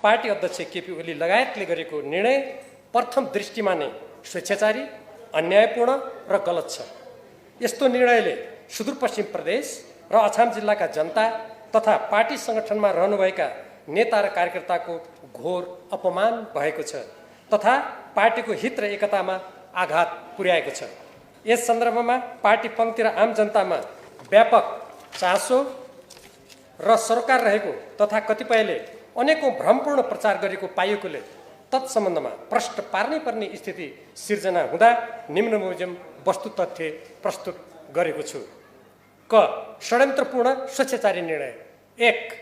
Party अध्यक्ष केपी ओली लगायतले गरेको निर्णय प्रथम दृष्टिमा नै स्वेच्छाचारी, अन्यायपूर्ण र गलत छ। यस्तो निर्णयले सुदूरपश्चिम प्रदेश र अछाम जिल्लाका जनता तथा पार्टी सङ्गठनमा रहनुभएका नेता र कार्यकर्ताको घोर अपमान भएको छ तथा पार्टीको हित र एकतामा आघात पुर्याएको छ। यस सन्दर्भमा पार्टी पङ्क्ति र आम जनतामा व्यापक चासो र सरोकार रहेको तथा कतिपयले अनेकौं भ्रमपूर्ण प्रचार गरेको पाइएकोले तत्सम्बन्धमा प्रश्न पार्नै पर्ने स्थिति सिर्जना हुँदा निम्न मुजब वस्तु तथ्य प्रस्तुत गरेको छु। क. षड्यन्त्रपूर्ण स्वेच्छाचारी निर्णय। 1.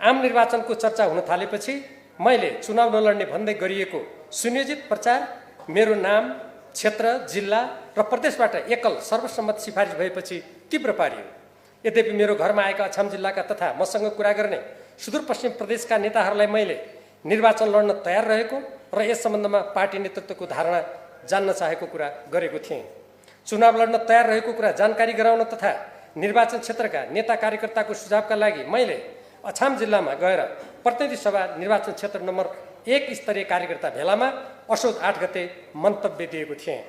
आम निर्वाचनको चर्चा हुन थालेपछि मैले चुनाव नलड्ने भन्दै गरिएको सुनियोजित प्रचार मेरो नाम, क्षेत्र, जिल्ला र प्रदेशबाट एकल सर्वसम्मत सिफारिस भएपछि तीव्र पारियो। यद्यपि मेरो घरमा आएका अछाम जिल्लाका तथा मसँग कुरा गर्ने सुदूरपश्चिम प्रदेशका नेताहरूलाई मैले निर्वाचन लड्न तयार रहेको र यस सम्बन्धमा पार्टी नेतृत्वको धारणा जान्न चाहेको कुरा गरेको थिएँ। चुनाव लड्न तयार रहेको कुरा जानकारी गराउन तथा निर्वाचन क्षेत्रका नेता कार्यकर्ताको सुझावका लागि मैले अछाम जिल्लामा गएर प्रतिनिधि सभा निर्वाचन क्षेत्र नम्बर 1 स्तरीय कार्यकर्ता भेलामा असोज 8 गते मन्तव्य दिएको थिएँ।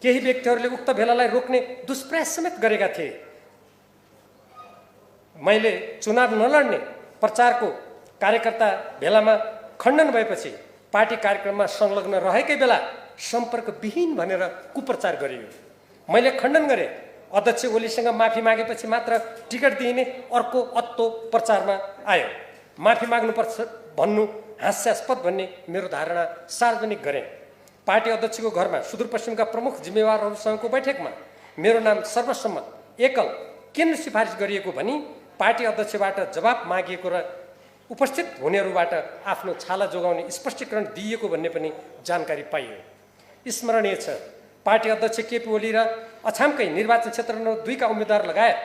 केही व्यक्तिहरूले उक्त भेलालाई रोक्ने दुष्प्रयास समेत गरेका थिए। मैले चुनाव नलड्ने प्रचारको कार्यकर्ता भेलामा खण्डन भएपछि पार्टी कार्यक्रममा संलग्न रहेकै बेला सम्पर्कविहीन भनेर कुप्रचार गरियो। मैले खण्डन गरेँ। अध्यक्ष ओलीसँग माफी मागेपछि मात्र टिकट दिइने अर्को अत्तो प्रचारमा आयो। माफी माग्नुपर्छ भन्नु हास्यास्पद भन्ने मेरो धारणा सार्वजनिक गरेँ। पार्टी अध्यक्षको घरमा सुदूरपश्चिमका प्रमुख जिम्मेवारहरूसँगको बैठकमा मेरो नाम सर्वसम्मत एकल किन सिफारिस गरिएको भनी पार्टी अध्यक्षबाट जवाब मागिएको र उपस्थित हुनेहरूबाट आफ्नो छाला जोगाउने स्पष्टीकरण दिइएको भन्ने पनि जानकारी पाइयो। स्मरणीय छ, पार्टी अध्यक्ष केपी ओली र अछामकै निर्वाचन क्षेत्र नम्बर 2 का उम्मेद्वार लगायत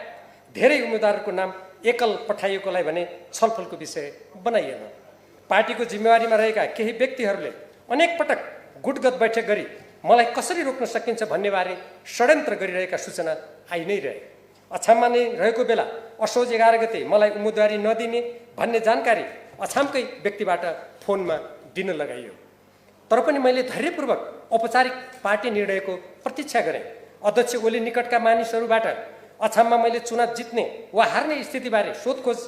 धेरै उम्मेद्वारहरूको नाम एकल पठाइएकोलाई भने छलफलको विषय बनाइएन। पार्टीको जिम्मेवारीमा रहेका केही व्यक्तिहरूले अनेक पटक गुटगत बैठक गरी मलाई कसरी रोक्न सकिन्छ भन्नेबारे षड्यन्त्र गरिरहेका सूचना आइ नै रहे। अछाममा नै रहेको बेला असोज 11 गते मलाई उम्मेदवारी नदिने भन्ने जानकारी अछामकै व्यक्तिबाट फोनमा दिन लगाइयो। तर पनि मैले धैर्यपूर्वक औपचारिक पार्टी निर्णयको प्रतीक्षा गरेँ। अध्यक्ष ओली निकटका मानिसहरूबाट अछाममा मैले चुनाव जित्ने वा हार्ने स्थितिबारे सोधखोज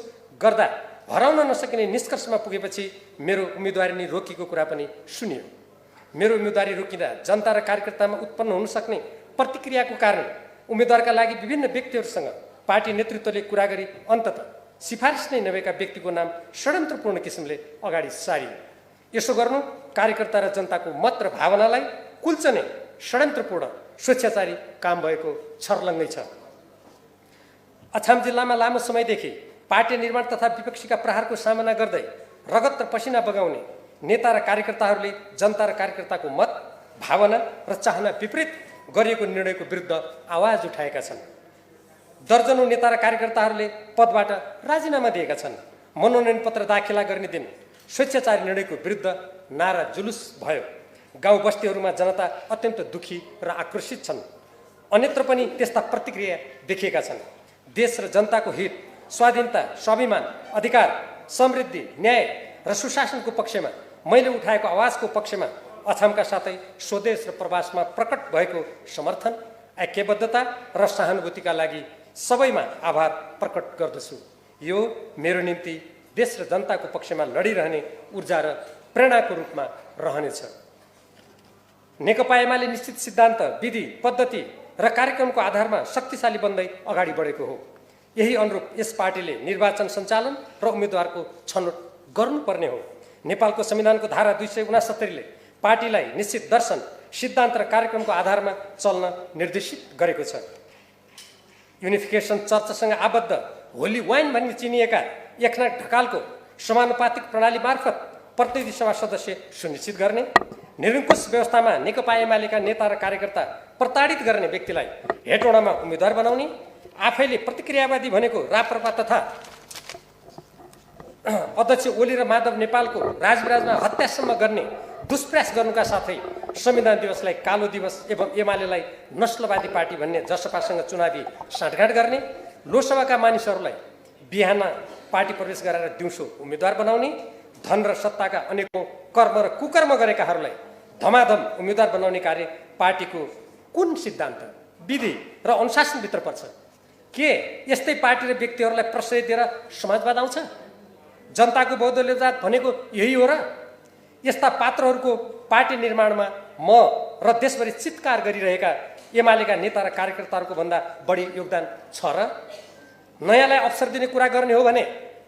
गर्दा हराउन नसकिने निष्कर्षमा पुगेपछि मेरो उम्मेदवारी नै रोकिएको कुरा पनि सुनियो। मेरो उम्मेदवारी रोकिँदा जनता र कार्यकर्तामा उत्पन्न हुन सक्ने प्रतिक्रियाको कारण उम्मेदवारका लागि विभिन्न व्यक्तिहरूसँग पार्टी नेतृत्वले कुरा गरी अन्ततः सिफारिस नै नभएका व्यक्तिको नाम षड्यन्त्रपूर्ण किसिमले अगाडि सारियो। यसो गर्नु कार्यकर्ता र जनताको मत र भावनालाई कुल्चने षड्यन्त्रपूर्ण स्वेच्छाचारी काम भएको छर्लङ्गै छ। अछाम जिल्लामा लामो समयदेखि पार्टी निर्माण तथा विपक्षीका प्रहारको सामना गर्दै रगत र पसिना बगाउने नेता र कार्यकर्ताहरूले जनता र कार्यकर्ताको मत, भावना र चाहना विपरीत गरिएको निर्णयको विरुद्ध आवाज उठाएका छन्। दर्जनौं नेता र कार्यकर्ताहरूले पदबाट राजीनामा दिएका छन्। मनोनयन पत्र दाखिला गर्ने दिन स्वेच्छाचारी निर्णयको विरुद्ध नारा जुलुस भयो। गाउँ बस्तीहरूमा जनता अत्यन्त दुखी र आक्रोशित छन्। अन्यत्र पनि त्यस्ता प्रतिक्रिया देखिएका छन्। देश र जनताको हित, स्वाधीनता, स्वाभिमान, अधिकार, समृद्धि, न्याय र सुशासनको पक्षमा मैले उठाएको आवाजको पक्षमा अछामका साथै स्वदेश र प्रवासमा प्रकट भएको समर्थन, ऐक्यबद्धता र सहानुभूतिका लागि सबैमा आभार प्रकट गर्दछु। यो मेरो निम्ति देश र जनताको पक्षमा लडिरहने ऊर्जा र प्रेरणाको रूपमा रहनेछ। नेकपा एमाले निश्चित सिद्धान्त, विधि, पद्धति र कार्यक्रमको आधारमा शक्तिशाली बन्दै अगाडि बढेको हो। यही अनुरूप यस पार्टीले निर्वाचन सञ्चालन र उम्मेदवारको छनौट गर्नुपर्ने हो। नेपालको संविधानको धारा 269 ले पार्टीलाई निश्चित दर्शन, सिद्धान्त र कार्यक्रमको आधारमा चल्न निर्देशित गरेको छ। युनिफिकेसन चर्चसँग आबद्ध होली वाइन भन्ने चिनिएका एकनाथ ढकालको समानुपातिक प्रणाली मार्फत प्रतिनिधि सभा सदस्य सुनिश्चित गर्ने, निरङ्कुश व्यवस्थामा नेकपा एमालेका नेता र कार्यकर्ता प्रताडित गर्ने व्यक्तिलाई हेटौडामा उम्मेद्वार बनाउने, आफैले प्रतिक्रियावादी भनेको राप्रपा तथा अध्यक्ष ओली र माधव नेपालको राजविराजमा हत्यासम्म गर्ने दुष्प्रयास गर्नुका साथै संविधान दिवसलाई कालो दिवस एवं एमालेलाई नस्लवादी पार्टी भन्ने जसपासँग चुनावी साँठगाँठ गर्ने, लोकसभाका मानिसहरूलाई बिहान पार्टी प्रवेश गराएर दिउँसो उम्मेद्वार बनाउने, धन र सत्ताका अनेकौं कर्म र कुकर्म गरेकाहरूलाई धमाधम उम्मेदवार बनाउने कार्य पार्टीको कुन सिद्धान्त, विधि र अनुशासनभित्र पर्छ? के यस्तै पार्टी र व्यक्तिहरूलाई प्रश्रय दिएर समाजवाद आउँछ? जनताको बहुदलीयवाद भनेको यही हो र? यस्ता पात्रहरूको पार्टी निर्माणमा म र देशभरि चित्कार गरिरहेका एमालेका नेता र कार्यकर्ताहरूको भन्दा बढी योगदान छ र? नयाँलाई अवसर दिने कुरा गर्ने हो भने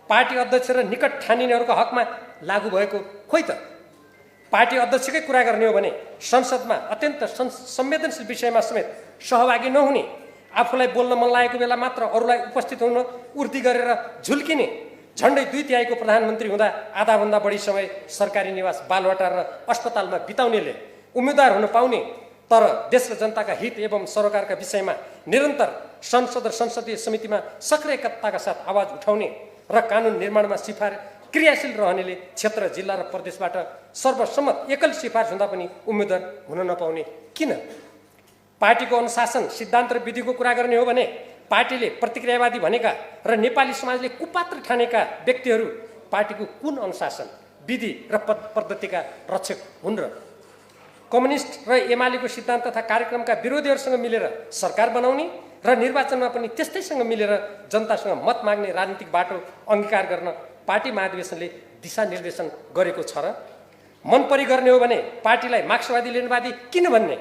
पार्टी अध्यक्ष र निकट ठानिनेहरूको हकमा लागू भएको खोइ त? पार्टी अध्यक्षकै कुरा गर्ने हो भने संसदमा अत्यन्त संवेदनशील विषयमा समेत सहभागी नहुने, आफूलाई बोल्न मन लागेको बेला मात्र अरूलाई उपस्थित हुन उर्दी गरेर झुल्किने, झन्डै 2/3 प्रधानमन्त्री हुँदा आधाभन्दा बढी समय सरकारी निवास, बालवाटार र अस्पतालमा बिताउनेले उम्मेदवार हुन पाउने, तर देश र जनताका हित एवं सरकारका विषयमा निरन्तर संसद र संसदीय समितिमा सक्रियताका साथ आवाज उठाउने र कानुन निर्माणमा क्रियाशील रहनेले क्षेत्र, जिल्ला र प्रदेशबाट सर्वसम्मत एकल सिफारिस हुँदा पनि उम्मेदवार हुन नपाउने किन? पार्टीको अनुशासन, सिद्धान्त र विधिको कुरा गर्ने हो भने पार्टीले प्रतिक्रियावादी भनेका र नेपाली समाजले कुपात्र ठानेका व्यक्तिहरू पार्टीको कुन अनुशासन, विधि र पद्धतिका रक्षक हुन् र? कम्युनिस्ट र एमालेको सिद्धान्त तथा कार्यक्रमका विरोधीहरूसँग मिलेर सरकार बनाउने र निर्वाचनमा पनि त्यस्तैसँग मिलेर जनतासँग मत माग्ने राजनीतिक बाटो अङ्गीकार गर्न पार्टी महाधिवेशनले दिशानिर्देशन गरेको छ र? मन परी गर्ने हो भने पार्टीलाई मार्क्सवादी लेनवादी किन भन्ने?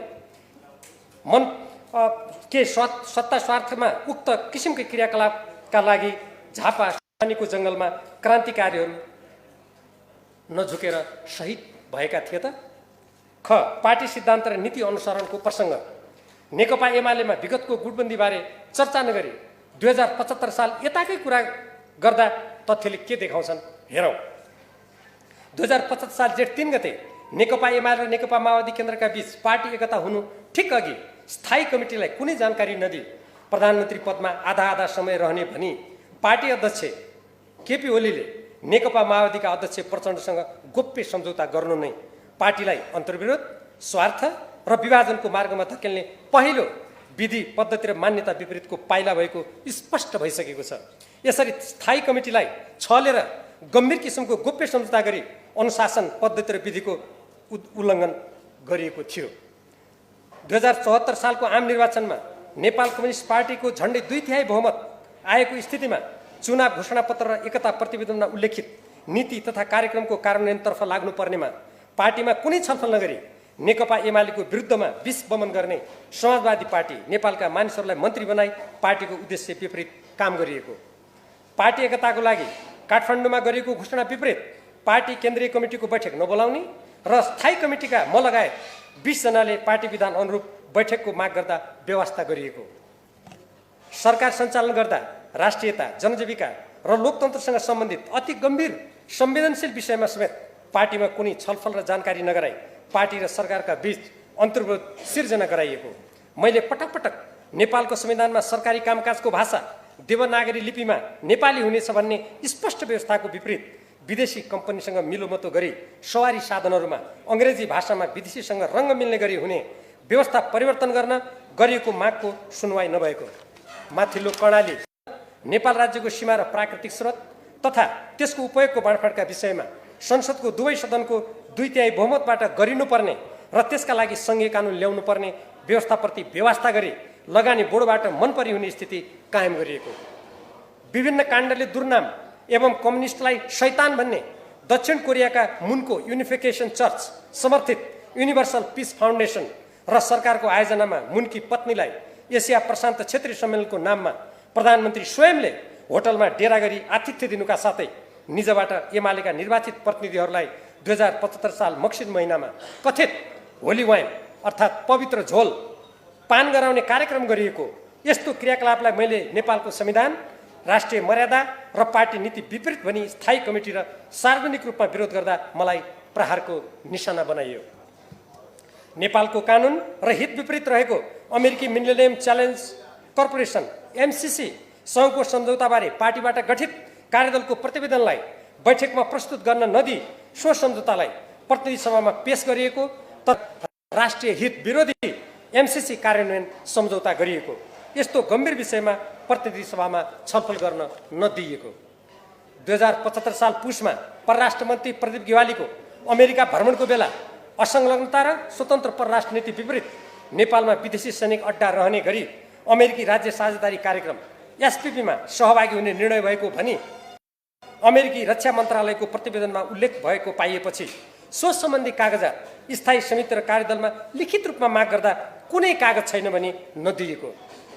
सत्ता स्वार्थमा उक्त किसिमकै क्रियाकलापका लागि झापा सानीको जङ्गलमा क्रान्तिकारीहरू नझुकेर शहीद भएका थिए त? ख. पार्टी सिद्धान्त र नीति अनुसरणको प्रसङ्ग। नेकपा एमालेमा विगतको गुटबन्दीबारे चर्चा नगरी 2075 साल यताकै कुरा गर्दा तथ्यले के देखाउँछन् हेरौँ। 2075 साल जेठ 3 गते नेकपा एमाले र नेकपा माओवादी केन्द्रका बीच पार्टी एकता हुनु ठिक अघि स्थायी कमिटीलाई कुनै जानकारी नदिई प्रधानमन्त्री पदमा आधा समय रहने भनी पार्टी अध्यक्ष केपी ओलीले नेकपा माओवादीका अध्यक्ष प्रचण्डसँग गोप्य सम्झौता गर्नु नै पार्टीलाई अन्तर्विरोध, स्वार्थ र विभाजनको मार्गमा धकेल्ने पहिलो विधि, पद्धति र मान्यता विपरीतको पाइला भएको स्पष्ट भइसकेको छ। यसरी स्थायी कमिटीलाई छलेर गम्भीर किसिमको गोप्य सम्झौता गरी अनुशासन, पद्धति र विधिको उल्लङ्घन गरिएको थियो। 2074 सालको आम निर्वाचनमा नेपाल कम्युनिस्ट पार्टीको झन्डै 2/3 बहुमत आएको स्थितिमा चुनाव घोषणापत्र र एकता प्रतिवेदनमा उल्लेखित नीति तथा कार्यक्रमको कार्यान्वयनतर्फ लाग्नुपर्नेमा पार्टीमा कुनै छलफल नगरी नेकपा एमालेको विरुद्धमा विष बमन गर्ने समाजवादी पार्टी नेपालका मानिसहरूलाई मन्त्री बनाई पार्टीको उद्देश्य विपरीत काम गरिएको। पार्टी एकताको लागि काठमाडौँमा गरिएको घोषणा विपरीत पार्टी केन्द्रीय कमिटीको बैठक नबोलाउने र स्थायी कमिटीका म लगायत 20 जनाले पार्टी विधान अनुरूप बैठकको माग गर्दा व्यवस्था गरिएको। सरकार सञ्चालन गर्दा राष्ट्रियता, जनजीविका र लोकतन्त्रसँग सम्बन्धित अति गम्भीर संवेदनशील विषयमा समेत पार्टीमा कुनै छलफल र जानकारी नगराई पार्टी र सरकारका बीच अन्तर्विरोध सिर्जना गराइएको। मैले पटक पटक नेपालको संविधानमा सरकारी कामकाजको भाषा देवनागरी लिपिमा नेपाली हुनेछ भन्ने स्पष्ट व्यवस्थाको विपरीत विदेशी कम्पनीसँग मिलोमतो गरी सवारी साधनहरूमा अङ्ग्रेजी भाषामा विदेशीसँग रङ्ग मिल्ने गरी हुने व्यवस्था परिवर्तन गर्न गरिएको मागको सुनवाई नभएको, माथिल्लो कर्णाली नेपाल राज्यको सीमा र प्राकृतिक स्रोत तथा त्यसको उपयोगको बाँडफाँडका विषयमा संसदको दुवै सदनको 2/3 बहुमतबाट गरिनुपर्ने र त्यसका लागि सङ्घीय कानुन ल्याउनु पर्ने व्यवस्थाप्रति व्यवस्था गरी लगानी बोर्डबाट मनपरी हुने स्थिति कायम गरिएको। विभिन्न काण्डले दुर्नाम एवं कम्युनिस्टलाई शैतान भन्ने दक्षिण कोरियाका मुनको युनिफिकेसन चर्च समर्थित युनिभर्सल पिस फाउन्डेसन र सरकारको आयोजनामा मुनकी पत्नीलाई एसिया प्रशान्त क्षेत्रीय सम्मेलनको नाममा प्रधानमन्त्री स्वयंले होटलमा डेरा गरी आतिथ्य दिनुका साथै निजबाट एमालेका निर्वाचित प्रतिनिधिहरूलाई 2075 साल मक्सिर महिनामा कथित होली वाइन अर्थात् पवित्र झोल पान गराउने कार्यक्रम गरिएको। यस्तो क्रियाकलापलाई मैले नेपालको संविधान, राष्ट्रिय मर्यादा र पार्टी नीति विपरीत भनी स्थायी कमिटी र सार्वजनिक रूपमा विरोध गर्दा मलाई प्रहारको निशाना बनाइयो। नेपालको कानुन र हित विपरीत रहेको अमेरिकी मिलेनियम च्यालेन्ज कर्पोरेसन एमसीसी सँगको सम्झौताबारे पार्टीबाट गठित कार्यदलको प्रतिवेदनलाई बैठकमा प्रस्तुत गर्न नदिई सो सम्झौतालाई प्रतिनिधि सभामा पेश गरिएको तर राष्ट्रिय हित विरोधी एमसीसी कार्यान्वयन सम्झौता गरिएको। यस्तो गम्भीर विषयमा प्रतिनिधि सभामा छलफल गर्न नदिइएको। 2075 साल पुसमा परराष्ट्र मन्त्री प्रदीप ग्यावालीको अमेरिका भ्रमणको बेला असंलग्नता र स्वतन्त्र परराष्ट्र नीति विपरीत नेपालमा विदेशी सैनिक अड्डा रहने गरी अमेरिकी राज्य साझेदारी कार्यक्रम एसपीपीमा सहभागी हुने निर्णय भएको भनी अमेरिकी रक्षा मन्त्रालयको प्रतिवेदनमा उल्लेख भएको पाइएपछि सो सम्बन्धी कागजात स्थायी समिति र कार्यदलमा लिखित रूपमा माग गर्दा कुनै कागज छैन भनी नदिएको।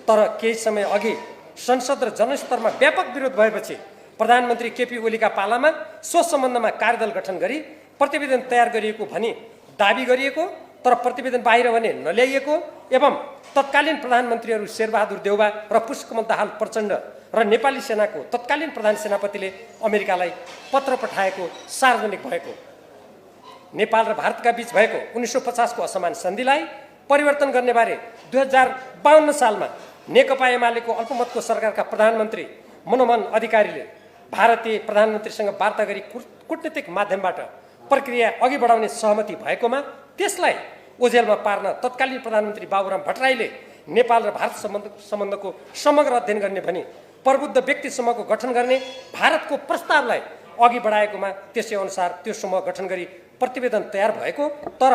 तर केही समय अघि संसद र जनस्तरमा व्यापक विरोध भएपछि प्रधानमन्त्री केपी ओलीका पालामा सो सम्बन्धमा कार्यदल गठन गरी प्रतिवेदन तयार गरिएको भनी दाबी गरिएको, तर प्रतिवेदन बाहिर भने नल्याइएको एवं तत्कालीन प्रधानमन्त्रीहरू शेरबहादुर देउवा र पुष्पकमल दाहाल प्रचण्ड र नेपाली सेनाको तत्कालीन प्रधान सेनापतिले अमेरिकालाई पत्र पठाएको सार्वजनिक भएको। नेपाल र भारतका बीच भएको 1950 को असमान सन्धिलाई परिवर्तन गर्ने बारे 2052 सालमा नेकपा एमालेको अल्पमतको सरकारका प्रधानमन्त्री मनमोहन अधिकारीले भारतीय प्रधानमन्त्रीसँग वार्ता गरी कूटनीतिक माध्यमबाट प्रक्रिया अघि बढाउने सहमति भएकोमा त्यसलाई ओझेलमा पार्न तत्कालीन प्रधानमन्त्री बाबुराम भट्टराईले नेपाल र भारत सम्बन्धको समग्र अध्ययन गर्ने भनी प्रबुद्ध व्यक्ति समूहको गठन गर्ने भारतको प्रस्तावलाई अघि बढाएकोमा त्यसै अनुसार त्यो समूह गठन गरी प्रतिवेदन तयार भएको, तर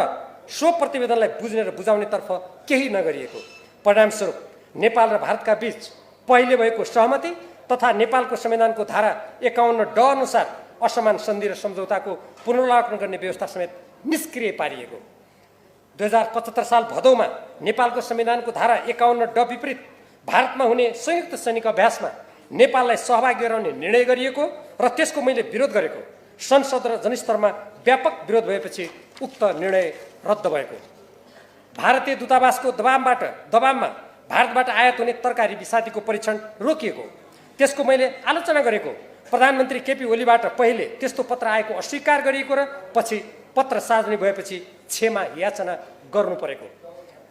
सो प्रतिवेदनलाई बुझ्ने र बुझाउनेतर्फ केही नगरिएको। परिणामस्वरूप नेपाल र भारतका बीच पहिले भएको सहमति तथा नेपालको संविधानको धारा 51 ड अनुसार असमान सन्धि र सम्झौताको पुनरावलोकन गर्ने व्यवस्था समेत निष्क्रिय पारिएको। 2075 साल भदौमा नेपालको संविधानको धारा 51 ड विपरीत भारतमा हुने संयुक्त सैनिक अभ्यासमा नेपाललाई सहभागी गराउने निर्णय गरिएको र त्यसको मैले विरोध गरेको। संसद र जनस्तरमा व्यापक विरोध भएपछि उक्त निर्णय रद्द भएको। भारतीय दूतावासको दबावमा भारतबाट आयात हुने तरकारी विषादीको परीक्षण रोकिएको, त्यसको मैले आलोचना गरेको। प्रधानमन्त्री केपी ओलीबाट पहिले त्यस्तो पत्र आएको अस्वीकार गरिएको र पछि पत्र सार्वजनिक भएपछि क्षमा याचना गर्नु परेको।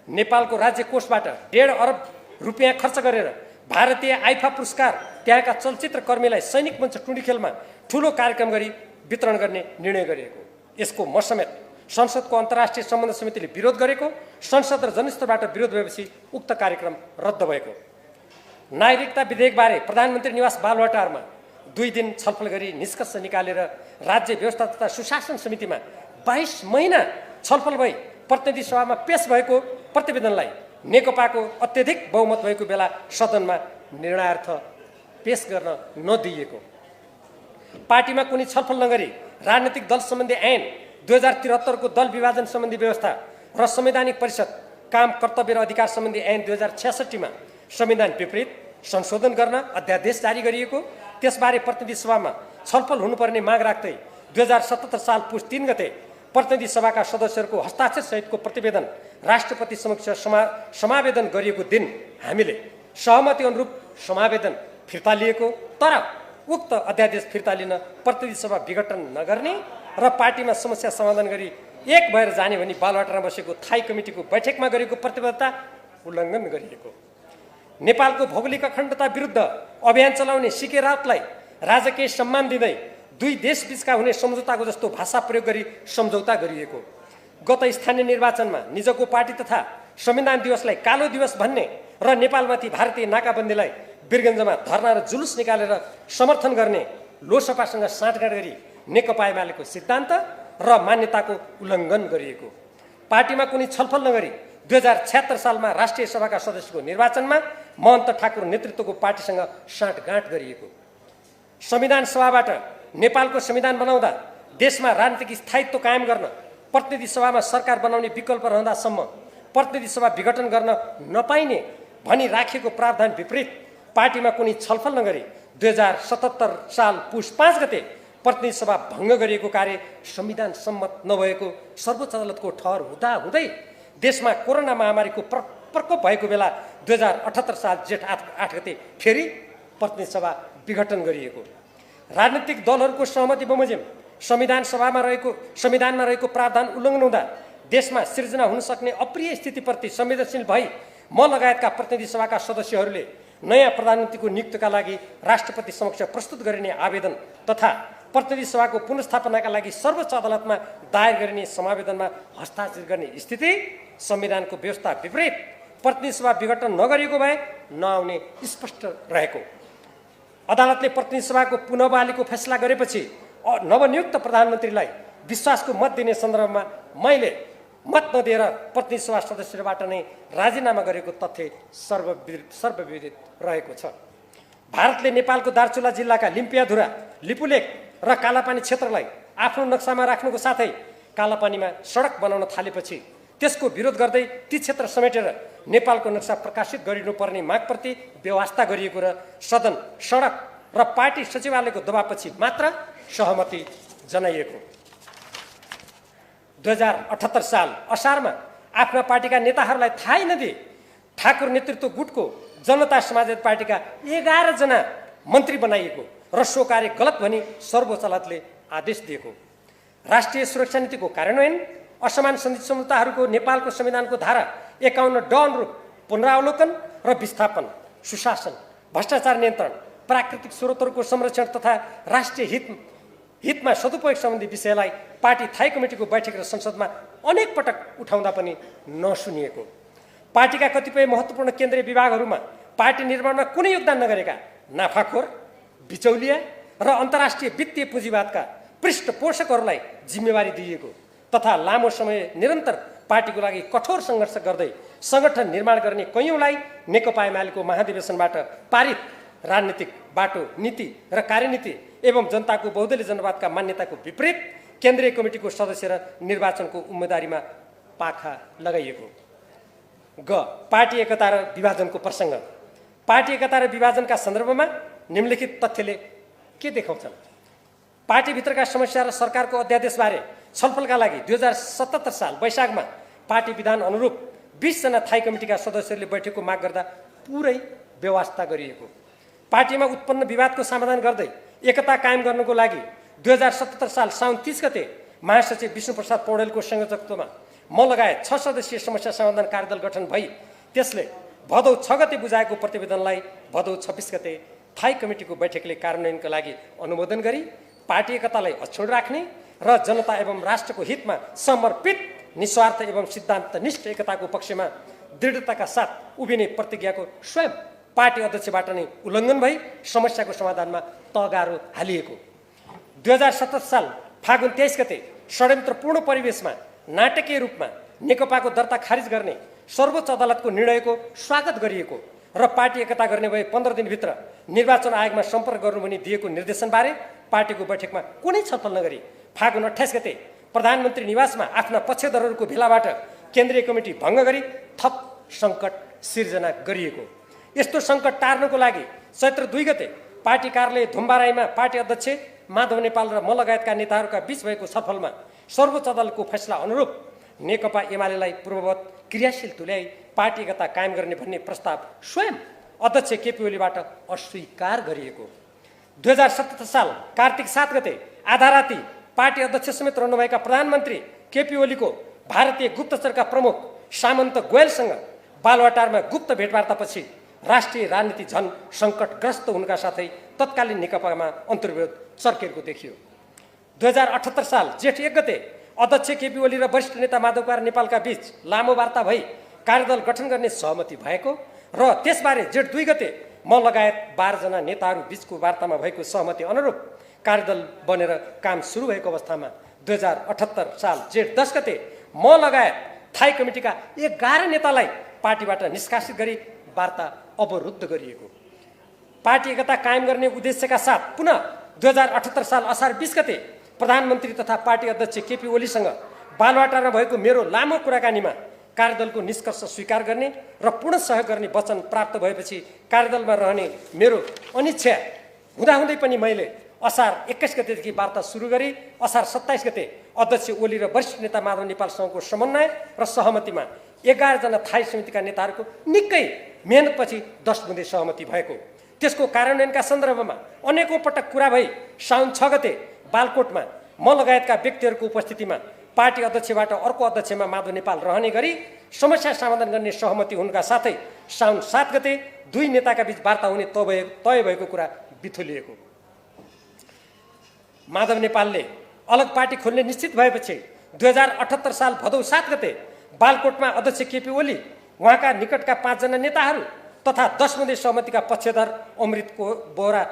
नेपालको राज्य कोषबाट 1.5 अरब रुपियाँ खर्च गरेर भारतीय आइफा पुरस्कार त्यहाँका चलचित्र कर्मीलाई सैनिक मञ्च टुँडीखेलमा ठुलो कार्यक्रम गरी वितरण गर्ने निर्णय गरिएको। यसको म समेत संसदको अन्तर्राष्ट्रिय सम्बन्ध समितिले विरोध गरेको। संसद र जनस्तरबाट विरोध भएपछि उक्त कार्यक्रम रद्द भएको। नागरिकता विधेयकबारे प्रधानमन्त्री निवास बालुवाटारमा 2 दिन छलफल गरी निष्कर्ष निकालेर राज्य व्यवस्था तथा सुशासन समितिमा 22 महिना छलफल भई प्रतिनिधि सभामा पेश भएको प्रतिवेदनलाई नेकपाको अत्यधिक बहुमत भएको बेला सदनमा निर्णयार्थ पेश गर्न नदिएको। पार्टीमा कुनै छलफल नगरी राजनीतिक दल सम्बन्धी ऐन 2073 को दल विभाजन सम्बन्धी व्यवस्था र संवैधानिक परिषद काम कर्तव्य र अधिकार सम्बन्धी ऐन 2066 मा संविधान विपरीत संशोधन गर्न अध्यादेश जारी गरिएको, त्यसबारे प्रतिनिधि सभामा छलफल हुनुपर्ने माग राख्दै 2077 साल पुस 3 गते प्रतिनिधि सभाका सदस्यहरूको हस्ताक्षर सहितको प्रतिवेदन राष्ट्रपति समक्ष समावेदन गरिएको दिन हामीले सहमति अनुरूप समावेदन फिर्ता लिएको, तर उक्त अध्यादेश फिर्ता लिन प्रतिनिधि सभा विघटन नगर्ने र पार्टीमा समस्या समाधान गरी एक भएर जाने भनी बालुवाटारमा बसेको थाई कमिटीको बैठकमा गरेको प्रतिबद्धता उल्लङ्घन गरिएको। नेपालको भौगोलिक अखण्डता विरुद्ध अभियान चलाउने सीके राउतलाई राजकीय सम्मान दिँदै 2 देशबीचका हुने सम्झौताको जस्तो भाषा प्रयोग गरी सम्झौता गरिएको। गत स्थानीय निर्वाचनमा निजको पार्टी तथा संविधान दिवसलाई कालो दिवस भन्ने र नेपालमाथि भारतीय नाकाबन्दीलाई वीरगञ्जमा धरना र जुलुस निकालेर समर्थन गर्ने लोसपासँग साँठगाँठ गरी नेकपा एमालेको सिद्धान्त र मान्यताको उल्लङ्घन गरिएको। पार्टीमा कुनै छलफल नगरी 2076 सालमा राष्ट्रिय सभाका सदस्यको निर्वाचनमा महन्त ठाकुर नेतृत्वको पार्टीसँग साँठगाँठ गरिएको। संविधान सभाबाट नेपालको संविधान बनाउँदा देशमा राजनीतिक स्थायित्व कायम गर्न प्रतिनिधि सभामा सरकार बनाउने विकल्प रहँदासम्म प्रतिनिधि सभा विघटन गर्न नपाइने भनी राखिएको प्रावधान विपरीत पार्टीमा कुनै छलफल नगरी 2077 साल पुस 5 गते प्रतिनिधि सभा भङ्ग गरिएको कार्य संविधान सम्मत नभएको सर्वोच्च अदालतको ठहर हुँदै देशमा कोरोना महामारीको प्रकोप भएको बेला 2078 साल जेठ 8 गते फेरि प्रतिनिधि सभा विघटन गरिएको। राजनीतिक दलहरूको सहमति बमोजिम संविधानमा रहेको प्रावधान उल्लङ्घन हुँदा देशमा सिर्जना हुन सक्ने अप्रिय स्थितिप्रति संवेदनशील भई म लगायतका प्रतिनिधि सभाका सदस्यहरूले नयाँ प्रधानमन्त्रीको नियुक्तिका लागि राष्ट्रपति समक्ष प्रस्तुत गरिने आवेदन तथा प्रतिनिधि सभाको पुनर्स्थापनाका लागि सर्वोच्च अदालतमा दायर गरिने समावेदनमा हस्ताक्षर गर्ने स्थिति संविधानको व्यवस्था विपरीत प्रतिनिधि सभा विघटन नगरिएको भए नआउने स्पष्ट रहेको। अदालतले प्रतिनिधि सभाको पुनः बहालीको फैसला गरेपछि नवनियुक्त प्रधानमन्त्रीलाई विश्वासको मत दिने सन्दर्भमा मैले मत नदिएर प्रतिनिधि सभा सदस्यबाट नै राजीनामा गरेको तथ्य सर्वविदित रहेको छ। भारतले नेपालको दार्चुला जिल्लाका लिम्पियाधुरा, लिपुलेक र कालापानी क्षेत्रलाई आफ्नो नक्सामा राख्नुको साथै कालापानीमा सडक बनाउन थालेपछि त्यसको विरोध गर्दै ती क्षेत्र समेटेर नेपालको नक्सा प्रकाशित गरिनुपर्ने मागप्रति व्यवस्था गरिएको र सदन, सडक र पार्टी सचिवालयको दबावपछि मात्र सहमति जनाइएको। 2078 साल असारमा आफ्ना पार्टीका नेताहरूलाई थाहै नदिए ठाकुर नेतृत्व गुटको जनता समाजवादी पार्टीका 11 जना मन्त्री बनाइएको र सो कार्य गलत भनी सर्वोच्च अदालतले आदेश दिएको। राष्ट्रिय सुरक्षा नीतिको कार्यान्वयन, असमान सन्धि सम्झौताहरूको नेपालको संविधानको धारा 51 ड अनुरूप पुनरावलोकन र विस्थापन, सुशासन, भ्रष्टाचार नियन्त्रण, प्राकृतिक स्रोतहरूको संरक्षण तथा राष्ट्रिय हितमा सदुपयोग सम्बन्धी विषयलाई पार्टी थाई कमिटीको बैठक र संसदमा अनेक पटक उठाउँदा पनि नसुनिएको। पार्टीका कतिपय महत्त्वपूर्ण केन्द्रीय विभागहरूमा पार्टी निर्माणमा कुनै योगदान नगरेका नाफाखोर, बिचौलिया र अन्तर्राष्ट्रिय वित्तीय पुँजीवादका पृष्ठपोषकहरूलाई जिम्मेवारी दिइएको तथा लामो समय निरन्तर पार्टीको लागि कठोर सङ्घर्ष गर्दै सङ्गठन निर्माण गर्ने कैयौँलाई नेकपा एमालेको महाधिवेशनबाट पारित राजनीतिक बाटो, नीति र कार्यनीति एवं जनताको बहुदलीय जनवादका मान्यताको विपरीत केन्द्रीय कमिटीको सदस्य र निर्वाचनको उम्मेदवारीमा पाखा लगाइएको। पार्टी एकता र विभाजनको प्रसङ्ग। पार्टी एकता र विभाजनका सन्दर्भमा निम्नलिखित तथ्यले के देखाउँछन्? पार्टीभित्रका समस्या र सरकारको अध्यादेशबारे छलफलका लागि 2077 साल वैशाखमा पार्टी विधान अनुरूप 20 जना थाई कमिटीका सदस्यहरूले बैठकको माग गर्दा पुरै व्यवस्था गरिएको। पार्टीमा उत्पन्न विवादको समाधान गर्दै एकता कायम गर्नको लागि 2077 साल साउन 30 गते महासचिव विष्णुप्रसाद पौडेलको संयोजकत्वमा म लगायत 6 सदस्यीय समस्या समाधान कार्यदल गठन भई त्यसले भदौ 6 गते बुझाएको प्रतिवेदनलाई भदौ 26 गते थाई कमिटीको बैठकले कार्यान्वयनका लागि अनुमोदन गरी पार्टी एकतालाई अक्षुण्ण राख्ने र जनता एवं राष्ट्रको हितमा समर्पित निस्वार्थ एवं सिद्धान्तनिष्ठ एकताको पक्षमा दृढताका साथ उभिने प्रतिज्ञाको स्वयं पार्टी अध्यक्षबाट नै उल्लङ्घन भई समस्याको समाधानमा तगारो हालिएको। 2077 साल फागुन 23 गते षड्यन्त्रपूर्ण परिवेशमा नाटकीय रूपमा नेकपाको दर्ता खारिज गर्ने सर्वोच्च अदालतको निर्णयको स्वागत गरिएको र पार्टी एकता गर्ने भए 15 दिनभित्र निर्वाचन आयोगमा सम्पर्क गर्नु भनी दिएको निर्देशनबारे पार्टीको बैठकमा कुनै छलफल नगरी फागुन 28 गते प्रधानमन्त्री निवासमा आफ्ना पक्षधरहरूको भेलाबाट केन्द्रीय कमिटी भङ्ग गरी थप सङ्कट सिर्जना गरिएको। यस्तो सङ्कट टार्नको लागि चैत्र 2 गते पार्टी कार्यालय धुम्बाराईमा पार्टी अध्यक्ष माधव नेपाल र म लगायतका नेताहरूका बीच भएको छलफलमा सर्वोच्च अदालतको फैसला अनुरूप नेकपा एमालेलाई पूर्ववत क्रियाशील तुल्याई पार्टी एकता कायम गर्ने भन्ने प्रस्ताव स्वयं अध्यक्ष केपी ओलीबाट अस्वीकार गरिएको। 2077 साल कार्तिक 7 गते आधा राति पार्टी अध्यक्ष समेत रहनुभएका प्रधानमन्त्री केपी ओलीको भारतीय गुप्तचरका प्रमुख सामन्त गोयलसँग बालुवाटारमा गुप्त भेटवार्तापछि राष्ट्रिय राजनीति झन सङ्कटग्रस्त हुनुका साथै तत्कालीन नेकपामा अन्तर्विरोध चर्केको देखियो। 2078 साल जेठ 1 गते अध्यक्ष केपी ओली र वरिष्ठ नेता माधव कुमार नेपालका बीच लामो वार्ता भई कार्यदल गठन गर्ने सहमति भएको र त्यसबारे जेठ 2 गते म लगायत 12 जना नेताहरू बीचको वार्तामा भएको सहमति अनुरूप कार्यदल बनेर काम सुरु भएको अवस्थामा 2078 साल जेठ 10 गते म लगायत थाई कमिटीका 11 नेतालाई पार्टीबाट निष्कासित गरी वार्ता अवरुद्ध गरिएको। पार्टी एकता कायम गर्ने उद्देश्यका साथ पुनः 2078 साल असार 20 गते प्रधानमन्त्री तथा पार्टी अध्यक्ष केपी ओलीसँग बालुवाटारमा भएको मेरो लामो कुराकानीमा कार्यदलको निष्कर्ष स्वीकार गर्ने र पूर्ण सहयोग गर्ने वचन प्राप्त भएपछि कार्यदलमा रहने मेरो अनिच्छा हुँदाहुँदै पनि मैले असार 21 गतेदेखि वार्ता सुरु गरी असार 27 गते अध्यक्ष ओली र वरिष्ठ नेता माधव नेपालसँगको समन्वय र सहमतिमा 11 जना थाई समितिका नेताहरूको निकै मेहनतपछि 10 बुँदे सहमति भएको। त्यसको कार्यान्वयनका सन्दर्भमा अनेकौं पटक कुरा भई साउन 6 गते बालकोटमा म लगायतका व्यक्तिहरूको उपस्थितिमा पार्टी अध्यक्षबाट अर्को अध्यक्षमा माधव नेपाल रहने गरी समस्या समाधान गर्ने सहमति हुनुका साथै साउन 7 गते दुई नेताका बीच वार्ता हुने तय भएको कुरा बिथोलिएको। माधव नेपालले अलग पार्टी खोल्ने निश्चित भएपछि 2078 साल भदौ 7 गते बालकोटमा अध्यक्ष केपी ओली, उहाँका निकटका 5 जना नेताहरू तथा 10 बुँदे सहमतिका पक्षधर अमृत बोहरा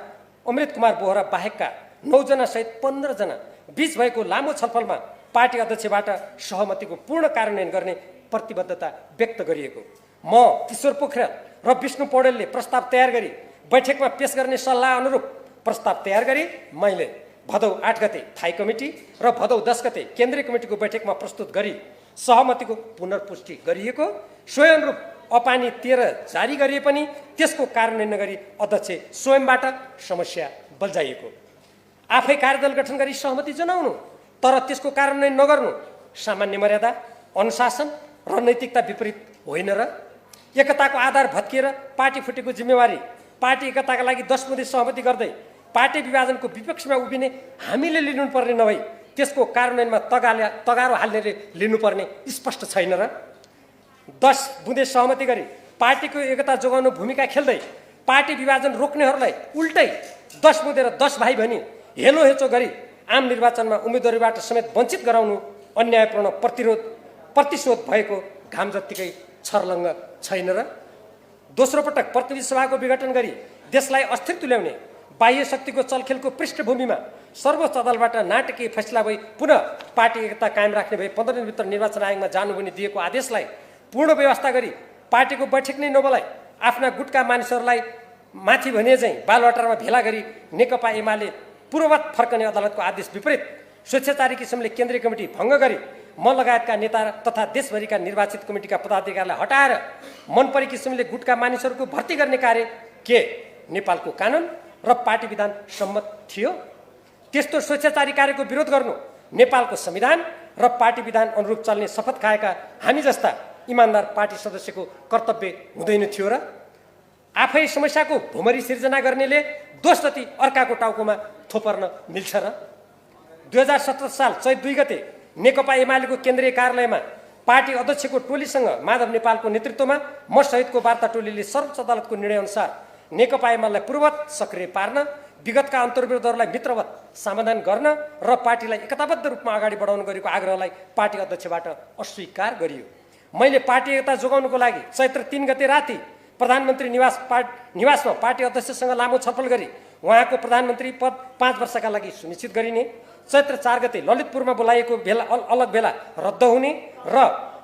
अमृत कुमार बोहरा बाहेकका 9 जना सहित 15 जना बीच भएको लामो छलफलमा पार्टी अध्यक्षबाट सहमतिको पूर्ण कार्यान्वयन गर्ने प्रतिबद्धता व्यक्त गरिएको। म किशोर पोखरेल र विष्णु पौडेलले प्रस्ताव तयार गरी बैठकमा पेश गर्ने सल्लाह अनुरूप प्रस्ताव तयार गरी मैले भदौ 8 गते थाई कमिटी र भदौ 10 गते केन्द्रीय कमिटीको बैठकमा प्रस्तुत गरी सहमतिको पुनर्पुष्टि गरिएको। सोही अनुरूप अपानी 13 जारी गरिए पनि त्यसको कार्यान्वयन नगरी अध्यक्ष स्वयंबाट समस्या बल्झाइएको। आफै कार्यदल गठन गरी सहमति जनाउनु तर त्यसको कार्यान्वयन नगर्नु सामान्य मर्यादा, अनुशासन र नैतिकता विपरीत होइन र? एकताको आधार भत्किएर पार्टी फुटेको जिम्मेवारी पार्टी एकताका लागि 10 बुँदे सहमति गर्दै पार्टी विभाजनको विपक्षमा उभिने हामीले लिनुपर्ने नभई त्यसको कार्यान्वयनमा तगारो हाल्नेले लिनुपर्ने स्पष्ट छैन र? 10 बुँदे सहमति गरी पार्टीको एकता जोगाउनु भूमिका खेल्दै पार्टी विभाजन रोक्नेहरूलाई उल्टै 10 बुँदे र 10 भाइ भनी हेलो हेचो गरी आम निर्वाचनमा उम्मेदवारीबाट समेत वञ्चित गराउनु अन्यायपूर्ण प्रतिशोध भएको घाम जत्तिकै छर्लङ्ग छैन र? दोस्रो पटक प्रतिनिधि सभाको विघटन गरी देशलाई अस्थिर तुल्याउने बाह्य शक्तिको चलखेलको पृष्ठभूमिमा सर्वोच्च अदालतबाट नाटकीय फैसला भई पुनः पार्टी एकता कायम राख्ने भए 15 दिनभित्र निर्वाचन आयोगमा जानु भनी दिएको आदेशलाई पूर्ण व्यवस्था गरी पार्टीको बैठक नै नबोलाई आफ्ना गुटका मानिसहरूलाई माथि भने चाहिँ बालवाटारमा भेला गरी नेकपा एमाले पूर्ववत फर्कने अदालतको आदेश विपरीत स्वेच्छाचारी किसिमले केन्द्रीय कमिटी भङ्ग गरी म लगायतका नेता तथा देशभरिका निर्वाचित कमिटीका पदाधिकारीलाई हटाएर मनपरी किसिमले गुटका मानिसहरूको भर्ती गर्ने कार्य के नेपालको कानुन र पार्टी विधान सम्मत थियो? त्यस्तो स्वेच्छाचारी कार्यको विरोध गर्नु नेपालको संविधान र पार्टी विधान अनुरूप चल्ने शपथ खाएका हामी जस्ता इमान्दार पार्टी सदस्यको कर्तव्य हुँदैन थियो र? आफै समस्याको भुमरी सिर्जना गर्नेले दोष जति अर्काको टाउकोमा थोपर्न मिल्छ र? 2017 साल चैत 2 गते नेकपा एमालेको केन्द्रीय कार्यालयमा पार्टी अध्यक्षको टोलीसँग माधव नेपालको नेतृत्वमा म सहितको वार्ता टोलीले सर्वोच्च अदालतको निर्णयअनुसार नेकपा एमालेलाई पूर्ववत सक्रिय पार्न, विगतका अन्तर्विरोधहरूलाई मित्रवत समाधान गर्न र पार्टीलाई एकताबद्ध रूपमा अगाडि बढाउन गरेको आग्रहलाई पार्टी अध्यक्षबाट अस्वीकार गरियो। मैले पार्टी एकता जोगाउनुको लागि चैत्र 3 गते राति प्रधानमन्त्री निवासमा पार्टी अध्यक्षसँग लामो छलफल गरी उहाँको प्रधानमन्त्री पद 5 वर्षका लागि सुनिश्चित गरिने, चैत्र 4 गते ललितपुरमा बोलाइएको अलग बेला रद्द हुने र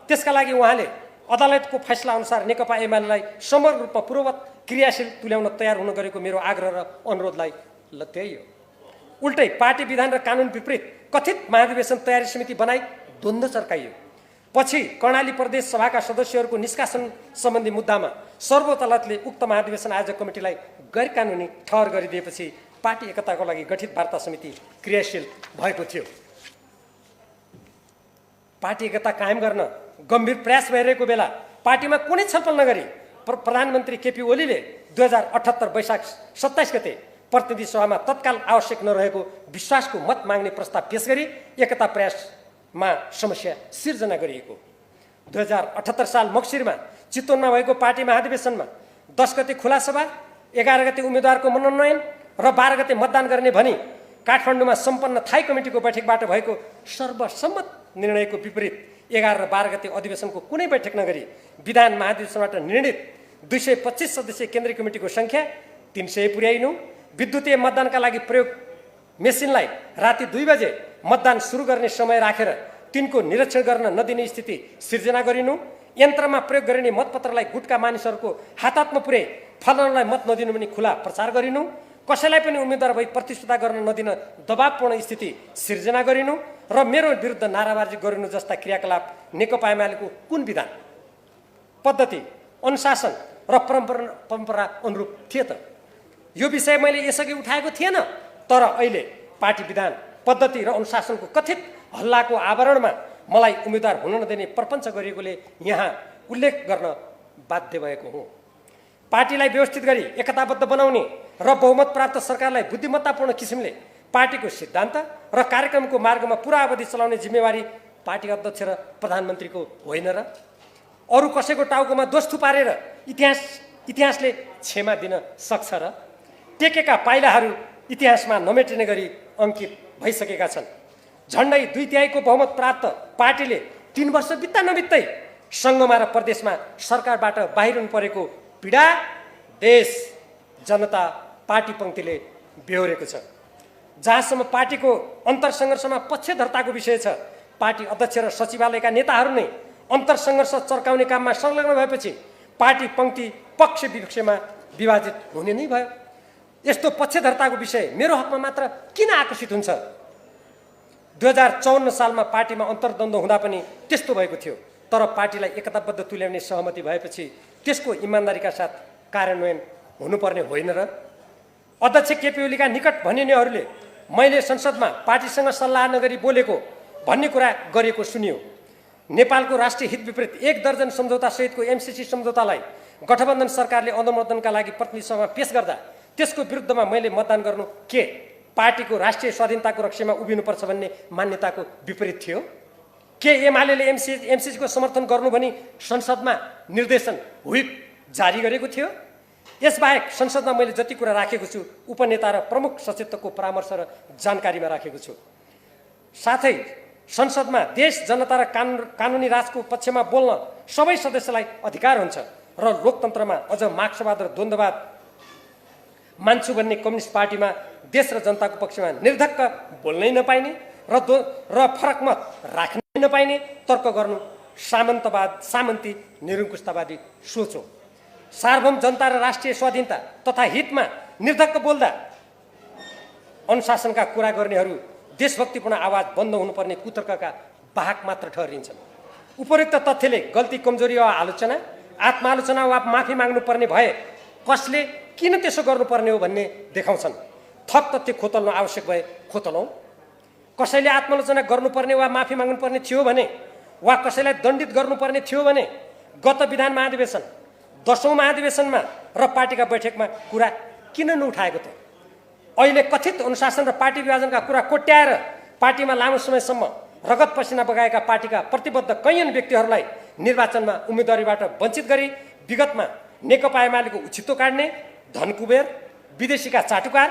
त्यसका लागि उहाँले अदालतको फैसला अनुसार नेकपा एमालेलाई समग्र रूपमा पूर्ववत क्रियाशील तुल्याउन तयार हुन गरेको मेरो आग्रह र अनुरोधलाई लत्याइयो। उल्टै पार्टी विधान र कानुन विपरीत कथित महाधिवेशन तयारी समिति बनाई द्वन्द्व चर्काइयो। पछि कर्णाली प्रदेश सभाका सदस्यहरूको निष्कासन सम्बन्धी मुद्दामा सर्वोच्च अदालतले उक्त महाधिवेशन आयोजक कमिटीलाई गैर कानुनी ठहर गरिदिएपछि पार्टी एकताको लागि गठित वार्ता समिति क्रियाशील भएको थियो। पार्टी एकता कायम गर्न गम्भीर प्रयास भइरहेको बेला पार्टीमा कुनै छलफल नगरी प्रधानमन्त्री केपी ओलीले 2078 वैशाख 27 गते प्रतिनिधि सभामा तत्काल आवश्यक नरहेको विश्वासको मत माग्ने प्रस्ताव पेश गरी एकता प्रयासमा समस्या सिर्जना गरिएको। 2078 साल मक्सिरमा चितवनमा भएको पार्टी महाधिवेशनमा 10 गते खुला सभा, 11 गते उम्मेदवारको मनोनयन र 12 गते मतदान गर्ने भनी काठमाडौँमा सम्पन्न थाई कमिटीको बैठकबाट भएको सर्वसम्मत निर्णयको विपरीत 11 र 12 गते अधिवेशनको कुनै बैठक नगरी विधान महाधिवेशनबाट निर्णित 225 सदस्यीय केन्द्रीय कमिटीको सङ्ख्या 300 पुर्याइनु, विद्युतीय मतदानका लागि प्रयोग मेसिनलाई राति 2 बजे मतदान सुरु गर्ने समय राखेर तिनको निरीक्षण गर्न नदिने स्थिति सिर्जना गरिनु, यन्त्रमा प्रयोग गरिने मतपत्रलाई गुटका मानिसहरूको हातमा पुर्याई फलानालाई मत नदिनु भनी खुला प्रचार गरिनु, कसैलाई पनि उम्मेदवार भई प्रतिस्पर्धा गर्न नदिन दबावपूर्ण स्थिति सिर्जना गरिनु र मेरो विरुद्ध नाराबाजी गरिनु जस्ता क्रियाकलाप नेकपा एमालेको कुन विधान, पद्धति, अनुशासन र परम्परा अनुरूप थिए त? यो विषय मैले यसअघि उठाएको थिएन, तर अहिले पार्टी विधान, पद्धति र अनुशासनको कथित हल्लाको आवरणमा मलाई उम्मेदवार हुन नदिने प्रपञ्च गरिएकोले यहाँ उल्लेख गर्न बाध्य भएको हुँ। पार्टीलाई व्यवस्थित गरी एकताबद्ध बनाउने र बहुमत प्राप्त सरकारलाई बुद्धिमत्तापूर्ण किसिमले पार्टीको सिद्धान्त र कार्यक्रमको मार्गमा पुरा अवधि चलाउने जिम्मेवारी पार्टी अध्यक्ष र प्रधानमन्त्रीको होइन र? अरू कसैको टाउकोमा दोष थुपारेर इतिहासले क्षमा दिन सक्छ र? टेकेका पाइलाहरू इतिहासमा नमेटिने गरी अङ्कित भइसकेका छन्। झन्डै 2/3 बहुमत प्राप्त पार्टीले 3 वर्ष बित्दा नबित्दै सङ्घमा र प्रदेशमा सरकारबाट बाहिर हुनु परेको पीडा देश जनता पार्टी पङ्क्तिले बेहोरेको छ। जहाँसम्म पार्टीको अन्तरसङ्घर्षमा पक्षधरताको विषय छ, पार्टी अध्यक्ष र सचिवालयका नेताहरू नै अन्तरसङ्घर्ष चर्काउने काममा संलग्न भएपछि पार्टी पङ्क्ति पक्ष विपक्षमा विभाजित हुने नै भयो। यस्तो पक्षधरताको विषय मेरो हकमा मात्र किन आकर्षित हुन्छ? 2054 सालमा पार्टीमा अन्तर्द्वन्द्व हुँदा पनि त्यस्तो भएको थियो, तर पार्टीलाई एकताबद्ध तुल्याउने सहमति भएपछि त्यसको इमान्दारीका साथ कार्यान्वयन हुनुपर्ने होइन र? अध्यक्ष केपी ओलीका निकट भनिनेहरूले मैले संसदमा पार्टीसँग सल्लाह नगरी बोलेको भन्ने कुरा गरेको सुनियो। नेपालको राष्ट्रिय हित विपरीत 1 दर्जन सम्झौता सहितको एमसीसी सम्झौतालाई गठबन्धन सरकारले अनुमोदनका लागि प्रतिनिधि सभामा पेश गर्दा त्यसको विरुद्धमा मैले मतदान गर्नु के पार्टीको राष्ट्रिय स्वाधीनताको रक्षामा उभिनुपर्छ भन्ने मान्यताको विपरीत थियो? के एमाले एमसीसीको समर्थन गर्नु भनी संसदमा निर्देशन हुइप जारी गरेको थियो? यसबाहेक संसदमा मैले जति कुरा राखेको छु उपनेता र प्रमुख सचेतकको परामर्श र जानकारीमा राखेको छु। साथै संसदमा देश जनता र कानुनी राजको पक्षमा बोल्न सबै सदस्यलाई अधिकार हुन्छ र लोकतन्त्रमा अझ मार्क्सवाद र द्वन्द्ववाद मान्छु भन्ने कम्युनिस्ट पार्टीमा देश र जनताको पक्षमा निर्धक्क बोल्नै नपाइने र फरक मत राख्नै नपाइने तर्क गर्नु सामन्ती निरङ्कुशतावादी सोच हो। सार्वभौम जनता र राष्ट्रिय स्वाधीनता तथा हितमा निर्धक्क बोल्दा अनुशासनका कुरा गर्नेहरू देशभक्तिपूर्ण आवाज बन्द हुनुपर्ने कुतर्कका वाहक मात्र ठहरिन्छन्। उपरोक्त तथ्यले गल्ती कमजोरी वा आलोचना आत्मालोचना वा माफी माग्नुपर्ने भए कसले किन त्यसो गर्नुपर्ने हो भन्ने देखाउँछन्। थप तथ्य खोतल्न आवश्यक भए खोतलौँ। कसैले आत्मालोचना गर्नुपर्ने वा माफी माग्नुपर्ने थियो भने वा कसैलाई दण्डित गर्नुपर्ने थियो भने गत विधान महाधिवेशन 10औं महाधिवेशनमा र पार्टीका बैठकमा कुरा किन नउठाएको त? अहिले कथित अनुशासन र पार्टी विभाजनका कुरा कोट्याएर पार्टीमा लामो समयसम्म रगत पसिना बगाएका पार्टीका प्रतिबद्ध कैयन व्यक्तिहरूलाई निर्वाचनमा उम्मेदवारीबाट वञ्चित गरी विगतमा नेकपा एमालेको उछित्तो काट्ने धनकुबेर, विदेशीका चाटुकार,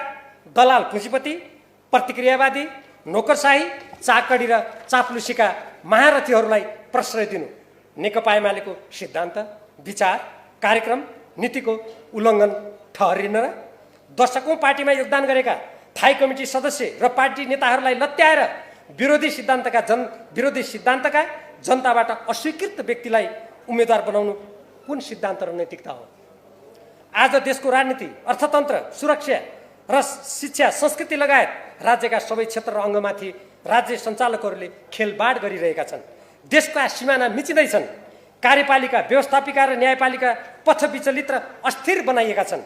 दलाल पुँजीपति, प्रतिक्रियावादी, नोकरशाही, चाकडी र चाप्लुसीका महारथीहरूलाई प्रश्रय दिनु नेकपा एमालेको सिद्धान्त, विचार, कार्यक्रम, नीतिको उल्लङ्घन ठहरिन र दशकौं पार्टीमा योगदान गरेका थाई कमिटी सदस्य र पार्टी नेताहरूलाई लत्याएर विरोधी सिद्धान्तका जनताबाट अस्वीकृत व्यक्तिलाई उम्मेदवार बनाउनु कुन सिद्धान्त र नैतिकता हो? आज देशको राजनीति, अर्थतन्त्र, सुरक्षा र शिक्षा, संस्कृति लगायत राज्यका सबै क्षेत्र र अङ्गमाथि राज्य सञ्चालकहरूले खेलबाड गरिरहेका छन्। देशका सिमाना मिचिँदैछन्। कार्यपालिका, व्यवस्थापिका र न्यायपालिका पथ विचलित र अस्थिर बनाइएका छन्।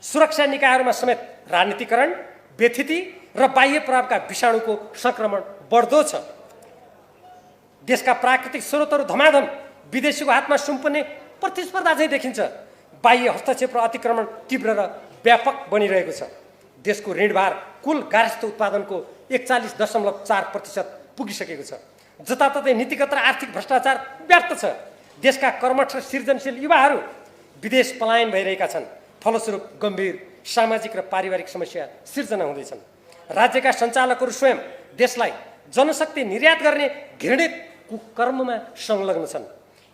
सुरक्षा निकायहरूमा समेत राजनीतिकरण, व्यथिति र बाह्य प्रभावका विषाणुको संक्रमण बढ्दो छ। देशका प्राकृतिक स्रोतहरू धमाधम विदेशीको हातमा सुम्पने प्रतिस्पर्धा चाहिँ देखिन्छ। बाह्य हस्तक्षेप र अतिक्रमण तीव्र र व्यापक बनिरहेको छ। देशको ऋणभार कुल गार्हस्थ्य उत्पादनको 41.4% पुगिसकेको छ। जताततै नीतिगत र आर्थिक भ्रष्टाचार व्याप्त छ। देशका कर्मठ र सृजनशील युवाहरू विदेश पलायन भइरहेका छन्। फलस्वरूप गम्भीर सामाजिक र पारिवारिक समस्या सिर्जना हुँदैछन्। राज्यका सञ्चालकहरू स्वयं देशलाई जनशक्ति निर्यात गर्ने घृणित कुकर्ममा संलग्न छन्।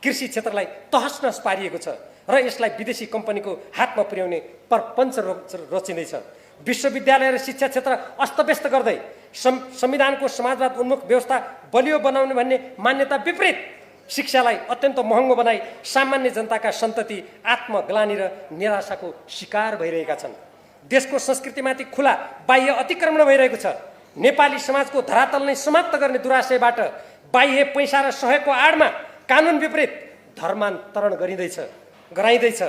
कृषि क्षेत्रलाई तहस नहस पारिएको छ र यसलाई विदेशी कम्पनीको हातमा पुर्याउने प्रपञ्च रचिँदैछ। विश्वविद्यालय र शिक्षा क्षेत्र अस्तव्यस्त गर्दै संविधानको समाजवाद उन्मुख व्यवस्था बलियो बनाउने भन्ने मान्यता विपरीत शिक्षालाई अत्यन्त महँगो बनाई सामान्य जनताका सन्तति आत्मग्लानि र निराशाको शिकार भइरहेका छन्। देशको संस्कृतिमाथि खुला बाह्य अतिक्रमण भइरहेको छ। नेपाली समाजको धरातल नै समाप्त गर्ने दुराशयबाट बाह्य पैसा र सहयोगको आडमा कानुन विपरीत धर्मान्तरण गराइँदैछ।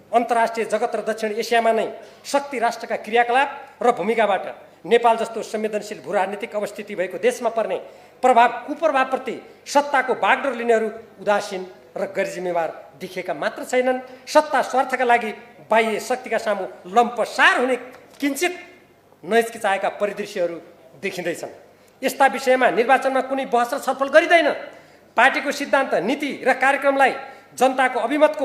अन्तर्राष्ट्रिय जगत र दक्षिण एसियामा नै शक्ति राष्ट्रका क्रियाकलाप र भूमिकाबाट नेपाल जस्तो संवेदनशील भू राजनीतिक अवस्थिति भएको देशमा पर्ने कुप्रभावप्रति सत्ताको बागडोर लिनेहरू उदासीन र गैरजिम्मेवार देखिएका मात्र छैनन्, सत्ता स्वार्थका लागि बाह्य शक्तिका सामु लम्पसार हुने किञ्चित नहिचकिचाएका परिदृश्यहरू देखिँदैछन्। यस्ता विषयमा निर्वाचनमा कुनै बहस र छलफल गरिँदैन। पार्टीको सिद्धान्त, नीति र कार्यक्रमलाई जनताको अभिमतको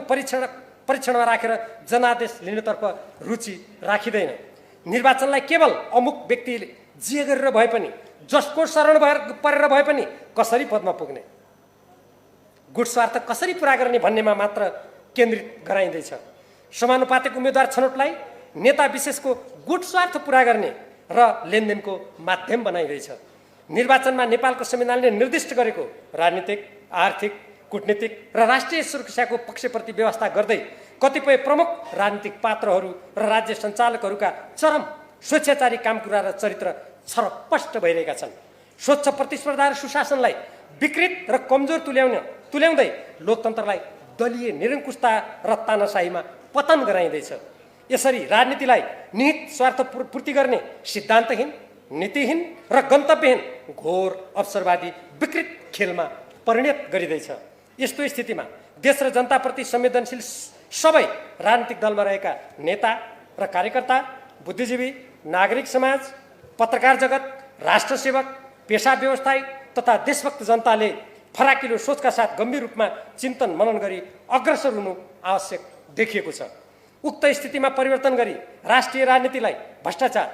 परीक्षणमा राखेर जनादेश लिनेतर्फ रुचि राखिँदैन। निर्वाचनलाई केवल अमुक व्यक्तिले जे गरेर भए पनि, जसको शरण परेर भए पनि कसरी पदमा पुग्ने, गुट स्वार्थ कसरी पुरा गर्ने भन्नेमा मात्र केन्द्रित गराइँदैछ। समानुपातिक उम्मेदवार छनौटलाई नेता विशेषको गुट स्वार्थ पुरा गर्ने र लेनदेनको माध्यम बनाइरहेछ। निर्वाचनमा नेपालको संविधानले निर्दिष्ट गरेको राजनीतिक, आर्थिक, कूटनीतिक र राष्ट्रिय सुरक्षाको पक्षप्रति व्यवस्था गर्दै कतिपय प्रमुख राजनीतिक पात्रहरू र राज्य सञ्चालकहरूका चरम स्वेच्छाचारी कामकुरा र चरित्र छरपष्ट भइरहेका छन्। स्वच्छ प्रतिस्पर्धा र सुशासनलाई विकृत र कमजोर तुल्याउँदै लोकतन्त्रलाई दलीय निरङ्कुशता र तानाशाहीमा पतन गराइँदैछ। यसरी राजनीतिलाई निहित स्वार्थ पूर्ति गर्ने सिद्धान्तहीन, नीतिहीन र गन्तव्यहीन घोर अवसरवादी विकृत खेलमा परिणत गरिँदैछ। यस्तो स्थितिमा देश र जनताप्रति संवेदनशील सबै राजनीतिक दलमा रहेका नेता र कार्यकर्ता, बुद्धिजीवी, नागरिक समाज, पत्रकार जगत, राष्ट्रसेवक, पेशा व्यवसायी तथा देशभक्त जनताले फराकिलो सोचका साथ गम्भीर रूपमा चिन्तन मनन गरी अग्रसर हुनु आवश्यक देखिएको छ। उक्त स्थितिमा परिवर्तन गरी राष्ट्रिय राजनीतिलाई भ्रष्टाचार,